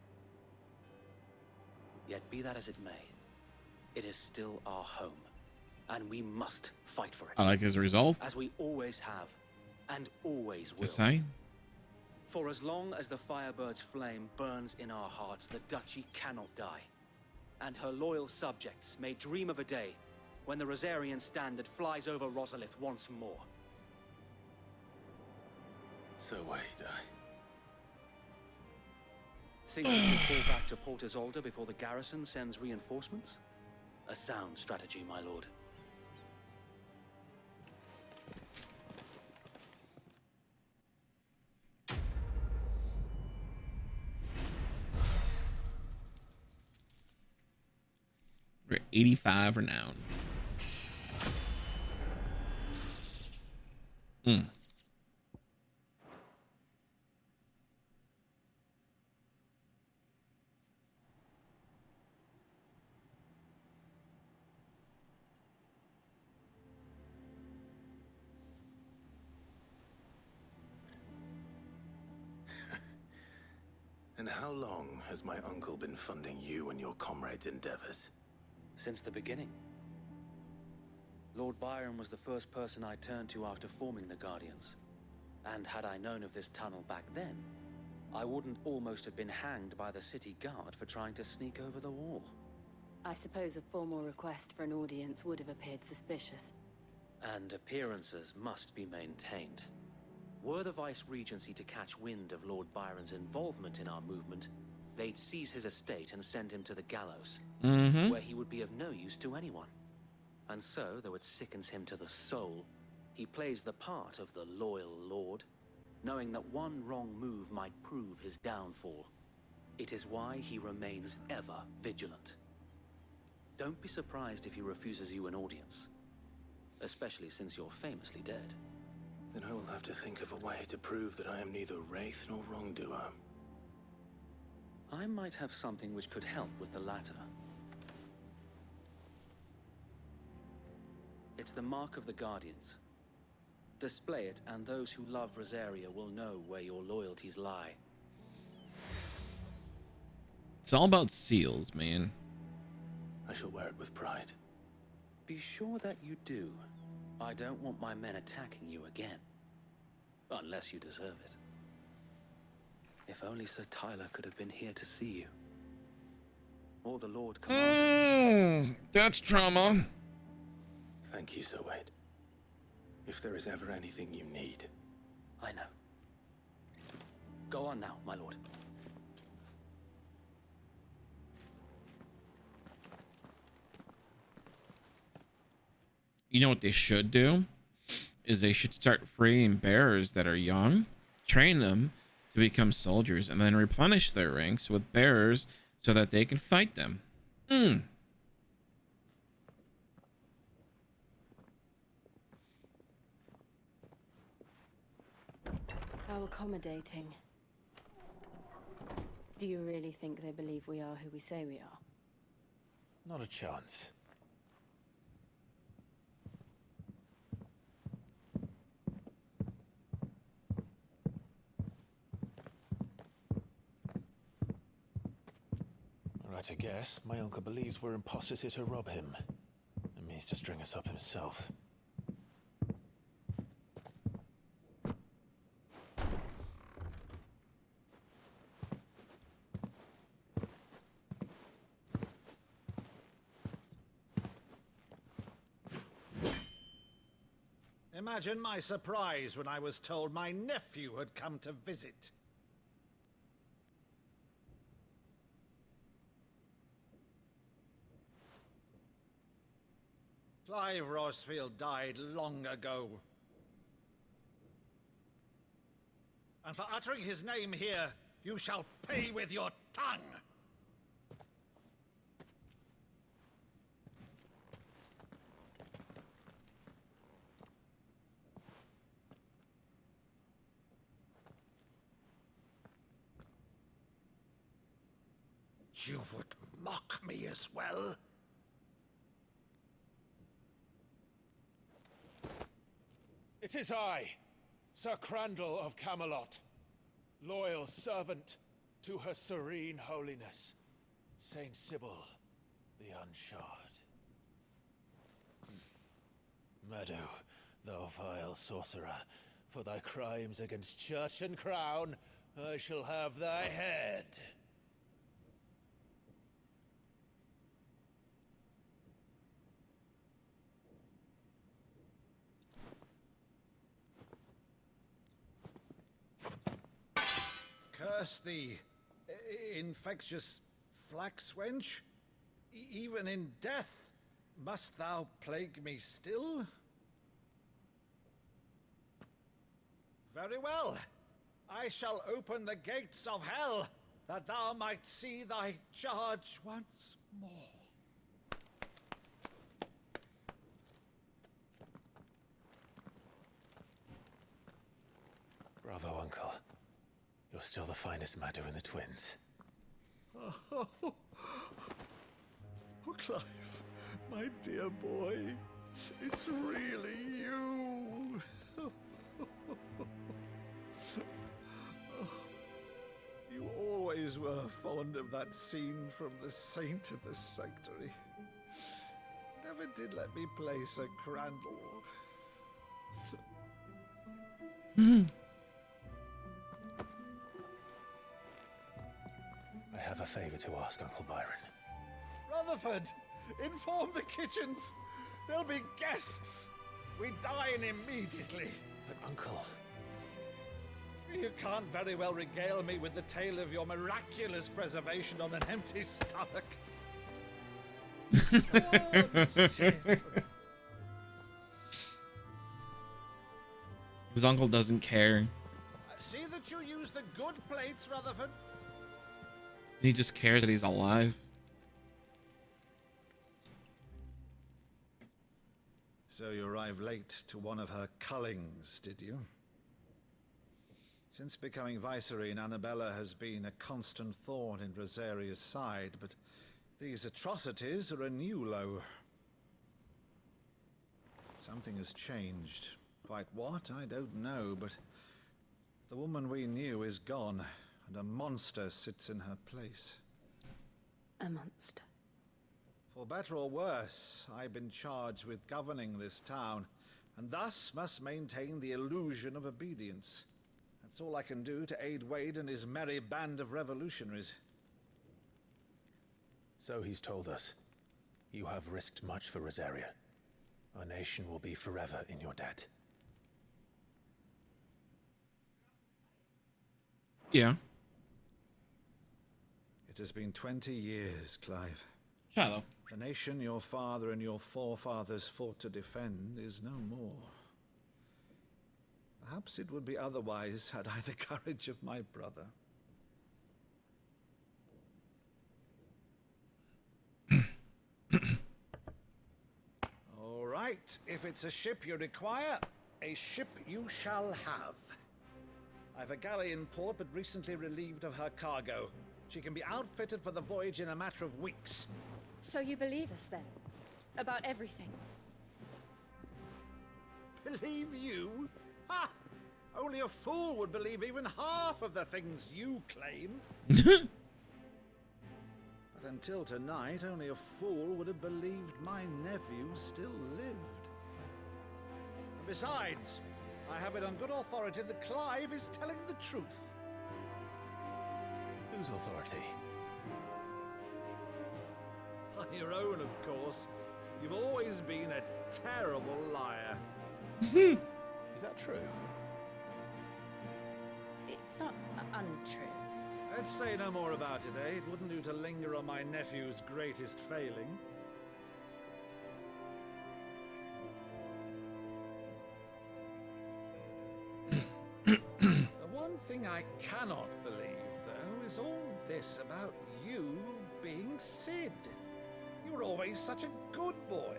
Yet be that as it may, it is still our home, and we must fight for it. I like his resolve. As we always have, and always will. Just saying. For as long as the Firebird's flame burns in our hearts, the Duchy cannot die. And her loyal subjects may dream of a day when the Rosarian standard flies over Rosalith once more. So wait, Think we should fall back to Port Isolde before the garrison sends reinforcements? A sound strategy, my lord. We're 85 renown. And how long has my uncle been funding you and your comrades' endeavors? Since the beginning. Lord Byron was the first person I turned to after forming the Guardians. And had I known of this tunnel back then, I wouldn't almost have been hanged by the city guard for trying to sneak over the wall. I suppose a formal request for an audience would have appeared suspicious. And appearances must be maintained. Were the Vice-Regency to catch wind of Lord Byron's involvement in our movement, they'd seize his estate and send him to the gallows, Mm-hmm. where he would be of no use to anyone. And so, though it sickens him to the soul, he plays the part of the loyal lord, knowing that one wrong move might prove his downfall. It is why he remains ever vigilant. Don't be surprised if he refuses you an audience, especially since you're famously dead. Then I will have to think of a way to prove that I am neither wraith nor wrongdoer. I might have something which could help with the latter. It's the mark of the Guardians. Display it, and those who love Rosaria will know where your loyalties lie. It's all about seals, man. I shall wear it with pride. Be sure that you do. I don't want my men attacking you again. Unless you deserve it. If only Sir Tyler could have been here to see you. Or the Lord Commander. That's trauma. Thank you, Sir Wade. If there is ever anything you need. I know. Go on now, my lord. You know what they should do? Is they should start freeing bearers that are young, train them to become soldiers, and then replenish their ranks with bearers so that they can fight them. How accommodating. Do you really think they believe we are who we say we are? Not a chance. Right, I guess. My uncle believes we're imposters here to rob him. And means to string us up himself. Imagine my surprise when I was told my nephew had come to visit. Clive Rosfield died long ago. And for uttering his name here, you shall pay with your tongue! You would mock me as well? It is I, Sir Crandall of Camelot, loyal servant to Her Serene Holiness, Saint Sybil the Unshod. Meadow, thou vile sorcerer, for thy crimes against church and crown, I shall have thy head. Curse thee, infectious flax wench. Even in death, must thou plague me still? Very well. I shall open the gates of hell, that thou might see thy charge once more. Bravo, Uncle. You're still the finest Meadow in the twins. Oh, Clive, my dear boy, it's really you. You always were fond of that scene from The Saint of the Sanctuary. Never did let me play Sir Crandall. I have a favor to ask, Uncle Byron. Rutherford, inform the kitchens. There'll be guests. We dine immediately. But, Uncle... You can't very well regale me with the tale of your miraculous preservation on an empty stomach. Come on, sit. His uncle doesn't care. See that you use the good plates, Rutherford. He just cares that he's alive. So you arrived late to one of her cullings, did you? Since becoming Vicereine, Annabella has been a constant thorn in Rosaria's side, but these atrocities are a new low. Something has changed. Quite what, I don't know, but the woman we knew is gone, and a monster sits in her place. A monster. For better or worse, I've been charged with governing this town, and thus must maintain the illusion of obedience. That's all I can do to aid Wade and his merry band of revolutionaries. So he's told us. You have risked much for Rosaria. Our nation will be forever in your debt. Yeah. It has been 20 years, Clive. Hello. The nation your father and your forefathers fought to defend is no more. Perhaps it would be otherwise had I the courage of my brother. All right, if it's a ship you require, a ship you shall have. I've a galley in port, but recently relieved of her cargo. She can be outfitted for the voyage in a matter of weeks. So you believe us then? About everything? Believe you? Ha! Only a fool would believe even half of the things you claim. But until tonight, only a fool would have believed my nephew still lived. And besides, I have it on good authority that Clive is telling the truth. Whose authority? Your own, of course. You've always been a terrible liar. Is that true? It's not untrue. Let's say no more about it, eh? It wouldn't do to linger on my nephew's greatest failing. The one thing I cannot believe, though, is all this about you being Sid. You were always such a good boy,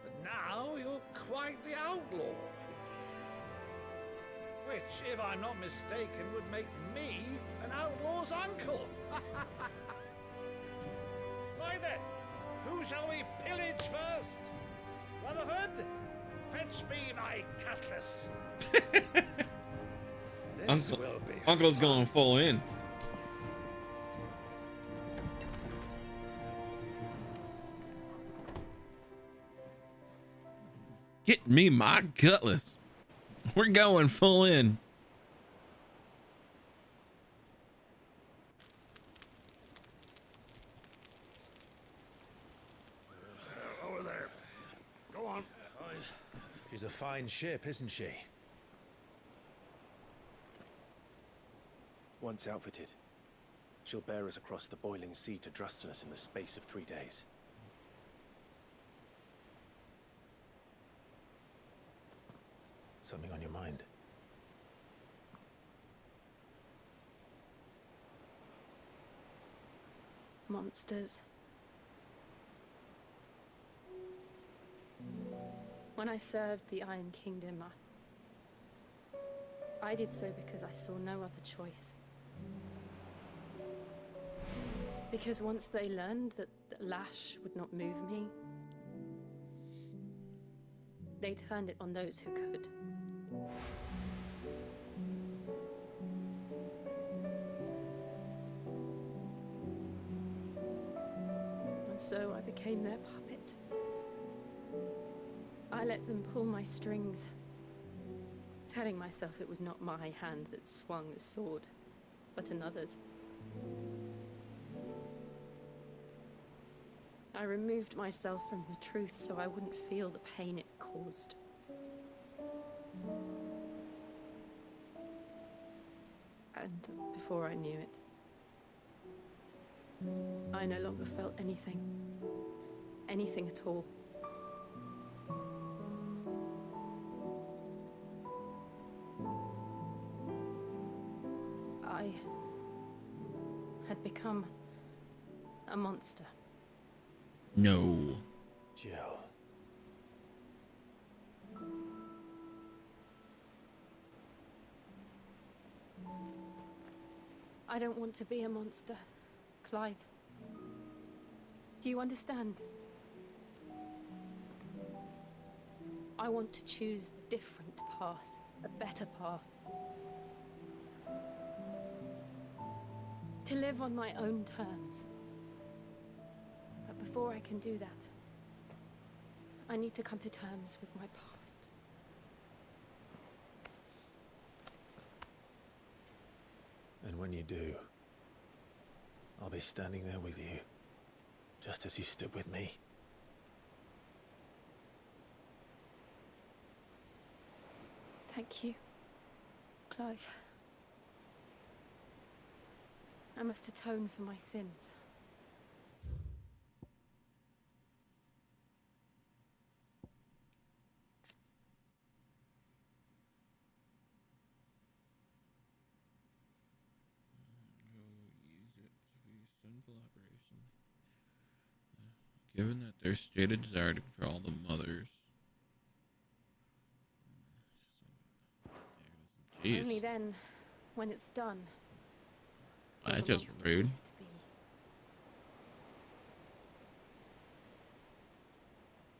but now you're quite the outlaw. Which, if I'm not mistaken, would make me an outlaw's uncle. Why then, who shall we pillage first? Rutherford, fetch me my cutlass. This will be Uncle's going full in. Get me my cutlass. We're going full in. Over there. Go on. She's a fine ship, isn't she? Once outfitted, she'll bear us across the boiling sea to Drustinus in the space of 3 days. Something on your mind? Monsters. When I served the Iron Kingdom, I did so because I saw no other choice. Because once they learned that the lash would not move me, they turned it on those who could. And so I became their puppet. I let them pull my strings, telling myself it was not my hand that swung the sword, but another's. I removed myself from the truth so I wouldn't feel the pain it caused. And before I knew it, I no longer felt anything. Anything at all. I had become a monster. No. Jill. I don't want to be a monster, Clive. Do you understand? I want to choose a different path, a better path. To live on my own terms. But before I can do that, I need to come to terms with my past. And when you do, I'll be standing there with you, just as you stood with me. Thank you, Clive. I must atone for my sins. Given that their stated desire to control the mothers. Jeez. Only then, when it's done. will That's the just monster rude. cease to be.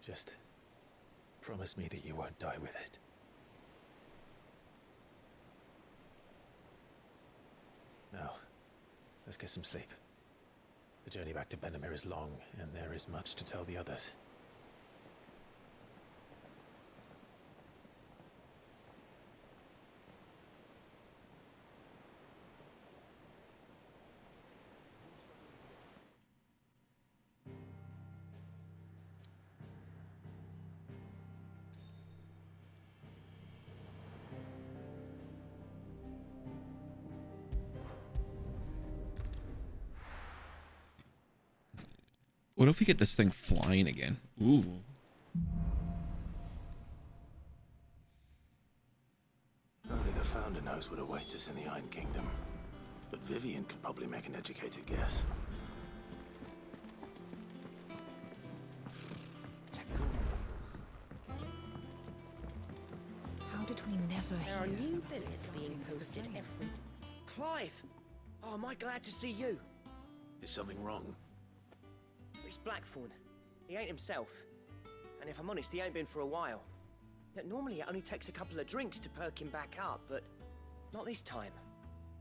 Just promise me that you won't die with it. Now, let's get some sleep. The journey back to Benamir is long, and there is much to tell the others. What if we get this thing flying again? Ooh. Only the Founder knows what awaits us in the Iron Kingdom. But Vivian could probably make an educated guess. How did we never There are hear new about billets this being droppings of posted flame? every... Clive! Oh, am I glad to see you? Is something wrong? It's Blackthorn. He ain't himself. And if I'm honest, he ain't been for a while. Now, normally it only takes a couple of drinks to perk him back up, but not this time.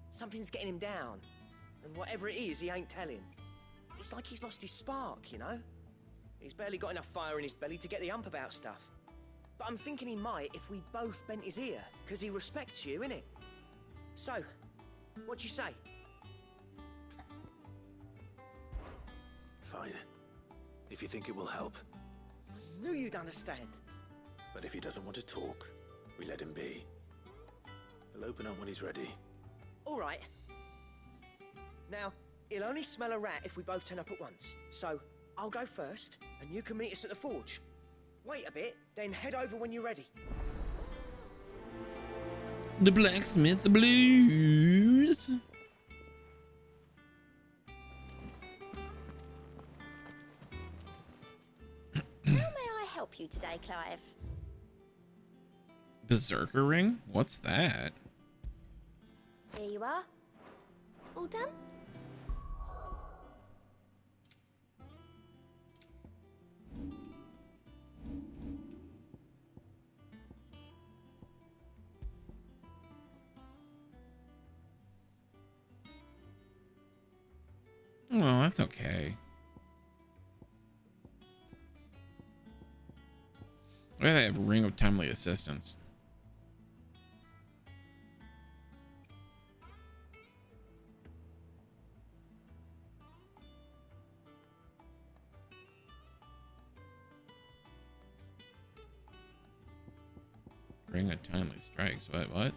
Something's getting him down. And whatever it is, he ain't telling. It's like he's lost his spark, you know? He's barely got enough fire in his belly to get the ump about stuff. But I'm thinking he might if we both bent his ear, because he respects you, innit? So, what you say? Fine. If you think it will help. I knew you'd understand. But if he doesn't want to talk, we let him be. He'll open up when he's ready. All right. Now, he'll only smell a rat if we both turn up at once. So, I'll go first, and you can meet us at the forge. Wait a bit, then head over when you're ready. The Blacksmith Blues. How may I help you today, Clive? Berserker ring? What's that? Here you are. All done? Oh, that's okay. Why do they have a ring of timely assistance? Ring of timely strikes. What?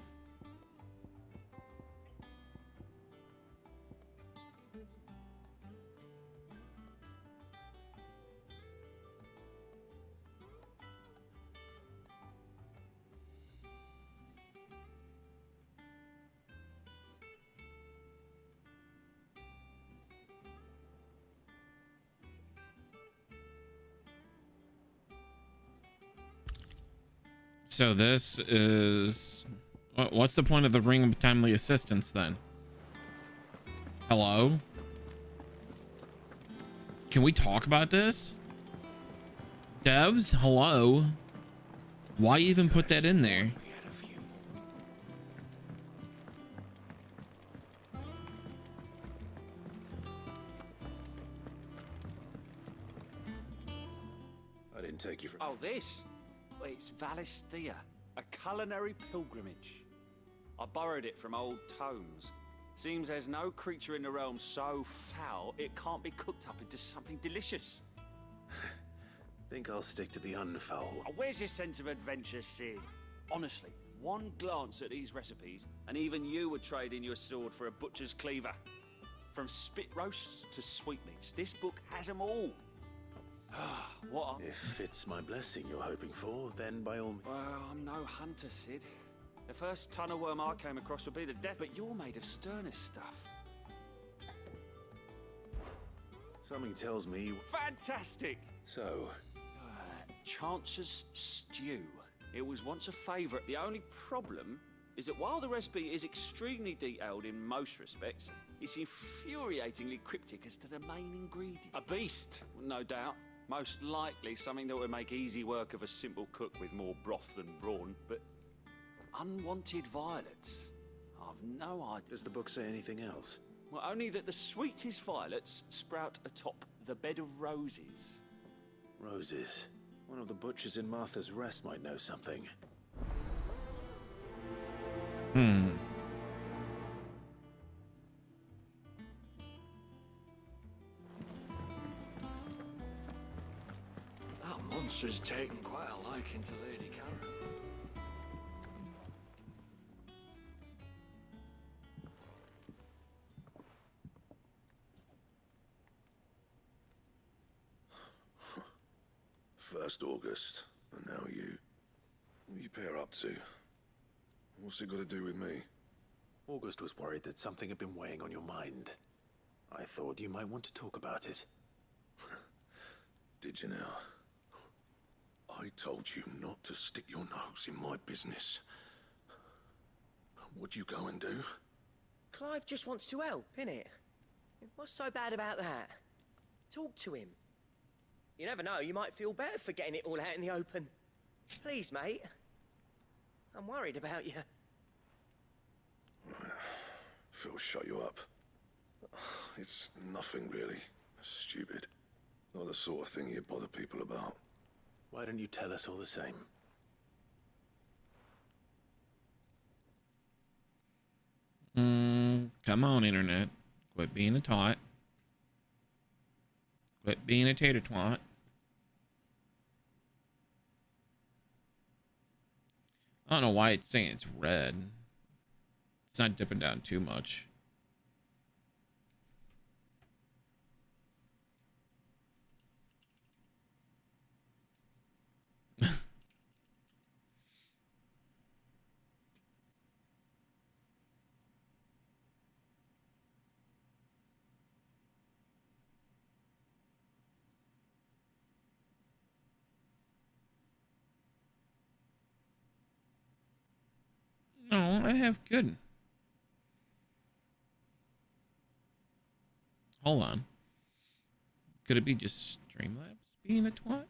So this is... What's the point of the ring of timely assistance then? Hello? Can we talk about this? Devs, hello? Why even put that in there? I didn't take you for... Oh, this? Well, it's Valisthea, a culinary pilgrimage. I borrowed it from old tomes. Seems there's no creature in the realm so foul it can't be cooked up into something delicious. Think I'll stick to the unfoul. Where's your sense of adventure, Sid? Honestly, one glance at these recipes, and even you would trade in your sword for a butcher's cleaver. From spit roasts to sweetmeats, this book has them all. What a... If it's my blessing you're hoping for, then by all means... Well, I'm no hunter, Sid. The first tunnel worm I came across would be the death, but you're made of sterner stuff. Something tells me... Fantastic! So... Chance's stew. It was once a favourite. The only problem is that while the recipe is extremely detailed in most respects, it's infuriatingly cryptic as to the main ingredient. A beast, no doubt. Most likely something that would make easy work of a simple cook with more broth than brawn, but unwanted violets. I've no idea. Does the book say anything else? Well, only that the sweetest violets sprout atop the bed of roses. Roses. One of the butchers in Martha's Rest might know something. That monster's taken quite a liking to Lady Karen. First August, and now you. What are you pair up to? What's it got to do with me? August was worried that something had been weighing on your mind. I thought you might want to talk about it. Did you now? I told you not to stick your nose in my business. What'd you go and do? Clive just wants to help, innit? What's so bad about that? Talk to him. You never know, you might feel better for getting it all out in the open. Please, mate. I'm worried about you. Phil shut you up. It's nothing really. Stupid. Not the sort of thing you bother people about. Why don't you tell us all the same? Come on, internet. Quit being a tot. Quit being a tater twat. I don't know why it's saying it's red. It's not dipping down too much. No, I have good. Hold on. Could it be just Streamlabs being a twat?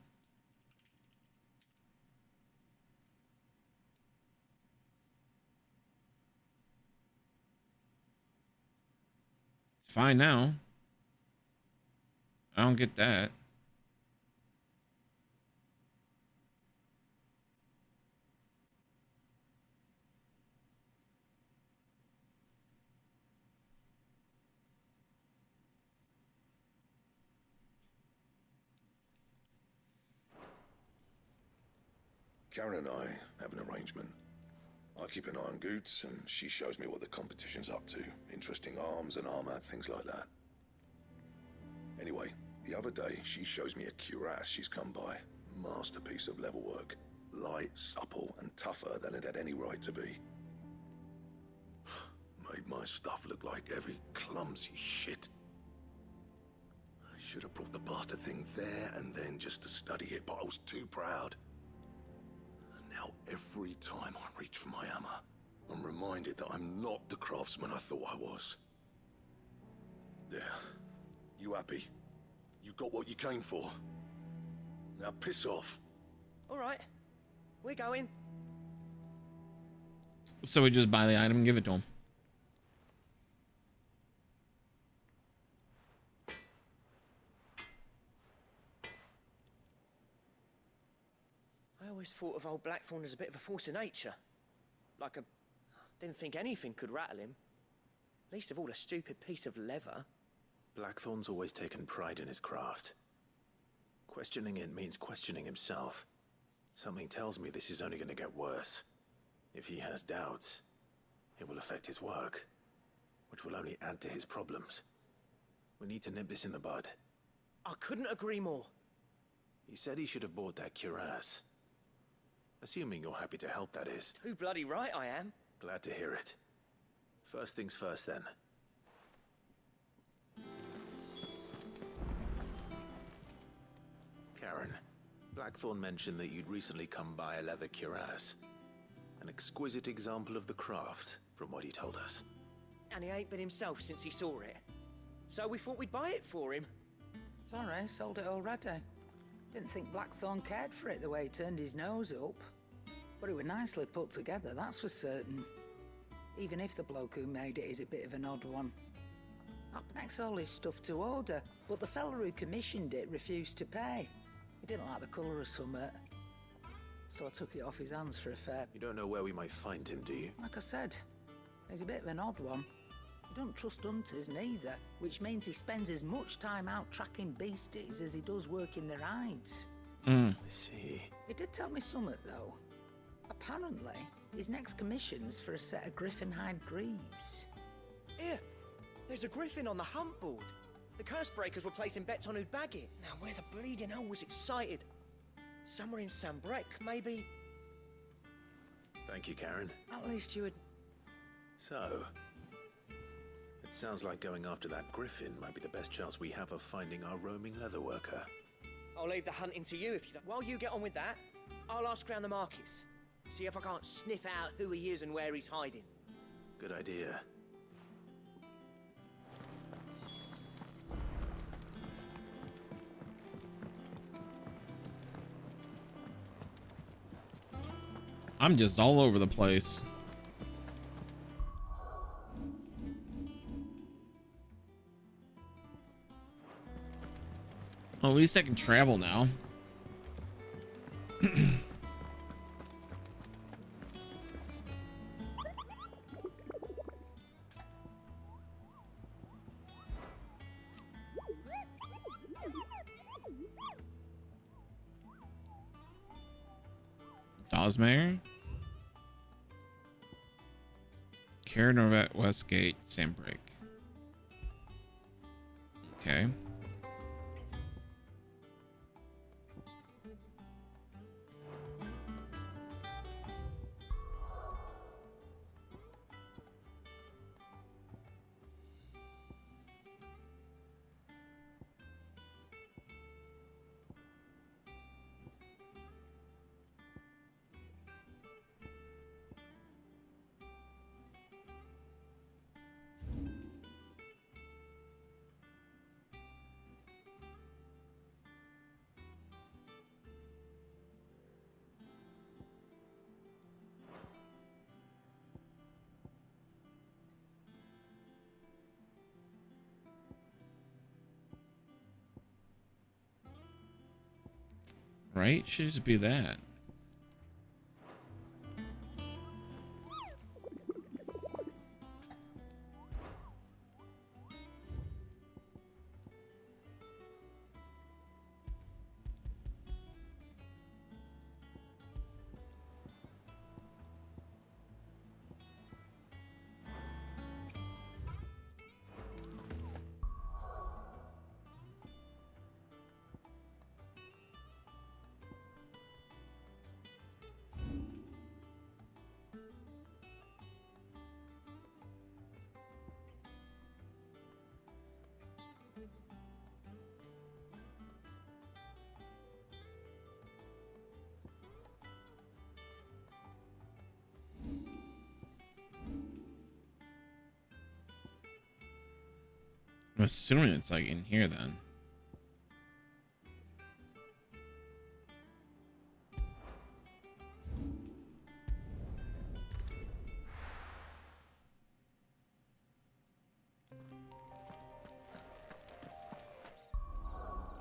It's fine now. I don't get that. Karen and I have an arrangement. I keep an eye on Goots, and she shows me what the competition's up to. Interesting arms and armor, things like that. Anyway, the other day, she shows me a cuirass she's come by. Masterpiece of level work. Light, supple, and tougher than it had any right to be. Made my stuff look like every clumsy shit. I should have brought the bastard thing there and then just to study it, but I was too proud. Now, every time I reach for my hammer, I'm reminded that I'm not the craftsman I thought I was. There. You happy? You got what you came for? Now piss off. All right. We're going. So we just buy the item and give it to him. I always thought of old Blackthorn as a bit of a force of nature. Like a... Didn't think anything could rattle him. Least of all a stupid piece of leather. Blackthorn's always taken pride in his craft. Questioning it means questioning himself. Something tells me this is only going to get worse. If he has doubts, it will affect his work, which will only add to his problems. We need to nip this in the bud. I couldn't agree more. He said he should have bought that cuirass. Assuming you're happy to help, that is. Too bloody right I am. Glad to hear it. First things first, then. Karen, Blackthorn mentioned that you'd recently come by a leather cuirass. An exquisite example of the craft, from what he told us. And he ain't been himself since he saw it. So we thought we'd buy it for him. Sorry, sold it already. Didn't think Blackthorn cared for it the way he turned his nose up. But it was nicely put together, that's for certain. Even if the bloke who made it is a bit of an odd one. I packed all his stuff to order, but the fella who commissioned it refused to pay. He didn't like the colour of summit. So I took it off his hands for a fair... You don't know where we might find him, do you? Like I said, he's a bit of an odd one. He don't trust hunters neither, which means he spends as much time out tracking beasties as he does working their hides. I see. He did tell me something, though. Apparently, his next commission's for a set of griffin hide greaves. Here, there's a griffin on the hunt board. The curse breakers were placing bets on who'd bag it. Now, where the bleeding hell was excited? Somewhere in Sambrec, maybe? Thank you, Karen. At least you would... So, it sounds like going after that griffin might be the best chance we have of finding our roaming leatherworker. I'll leave the hunting to you if you don't. While you get on with that, I'll ask around the markets. See if I can't sniff out who he is and where he's hiding. Good idea. I'm just all over the place. Well, at least I can travel now. Dosmere, Care Norvet, Westgate, Sandbreak. Okay. Right? Should just be that. I'm assuming it's like in here then.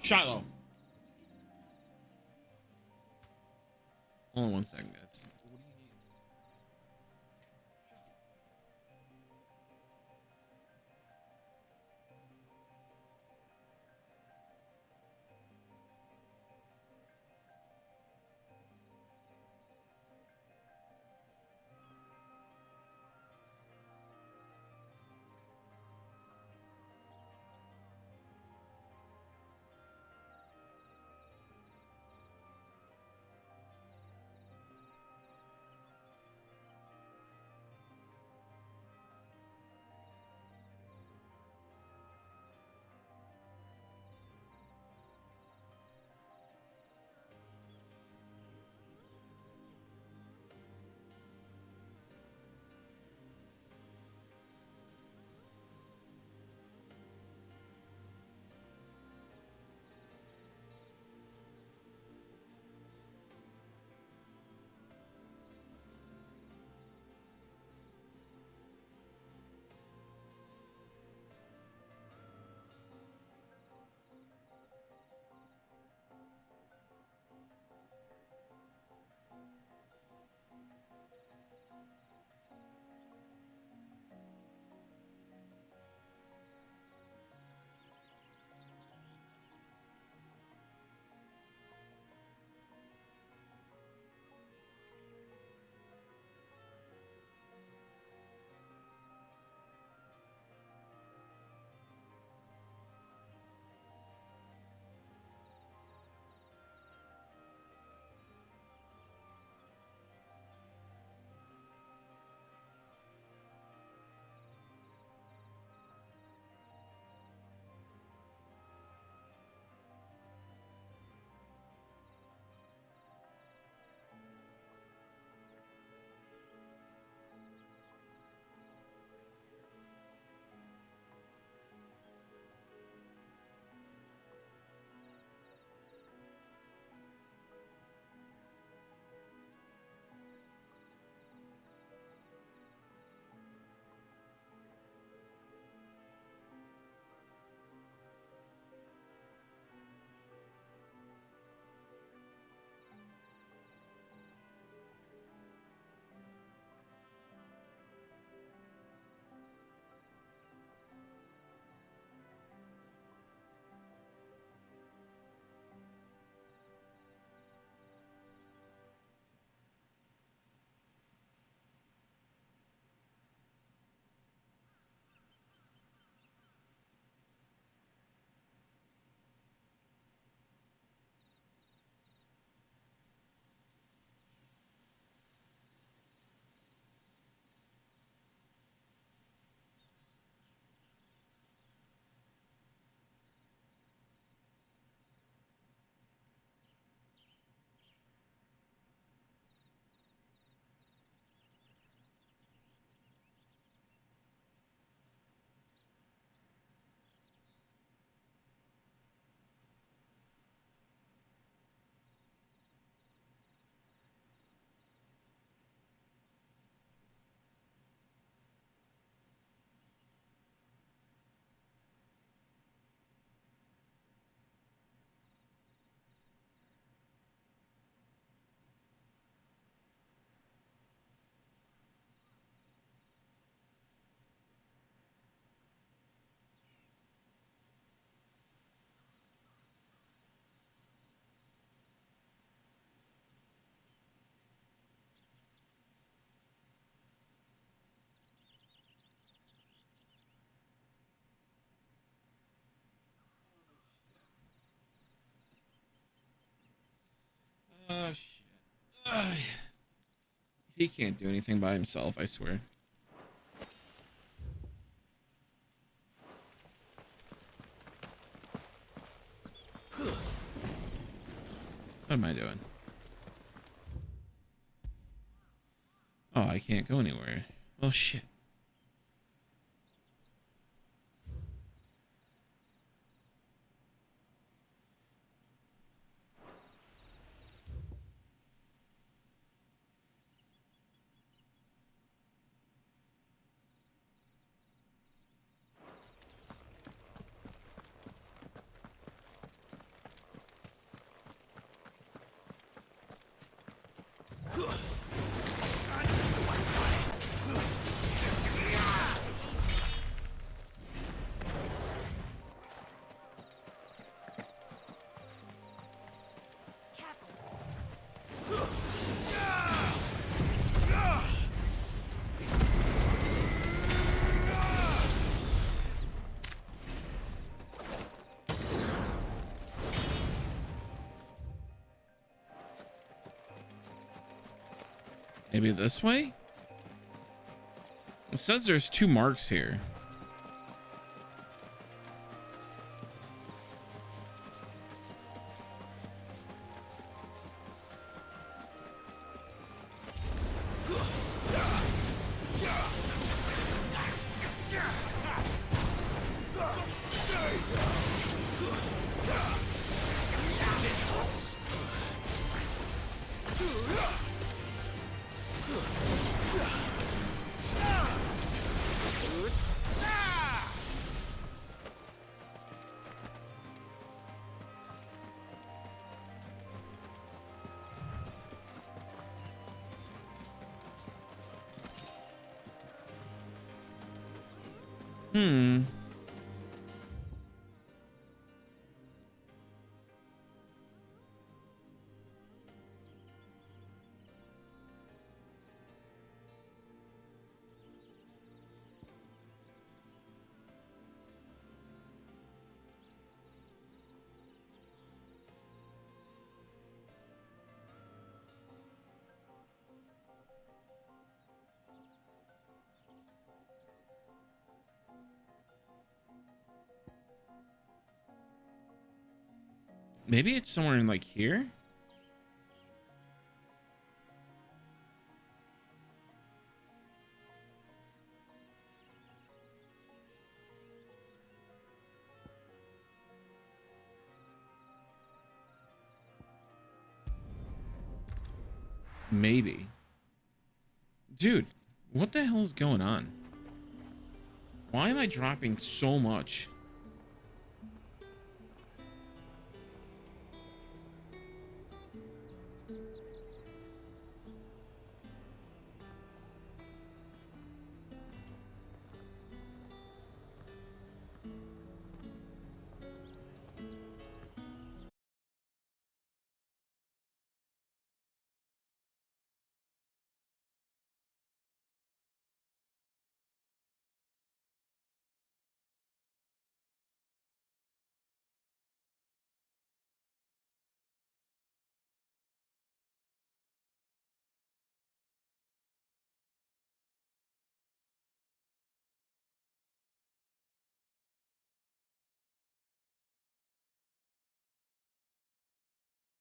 Shiloh. Hold on 1 second, guys. Oh shit. He can't do anything by himself, I swear. What am I doing? Oh, I can't go anywhere. Well, shit. Maybe this way? It says there's 2 marks here. Maybe it's somewhere in like here. Maybe. Dude, what the hell is going on? Why am I dropping so much?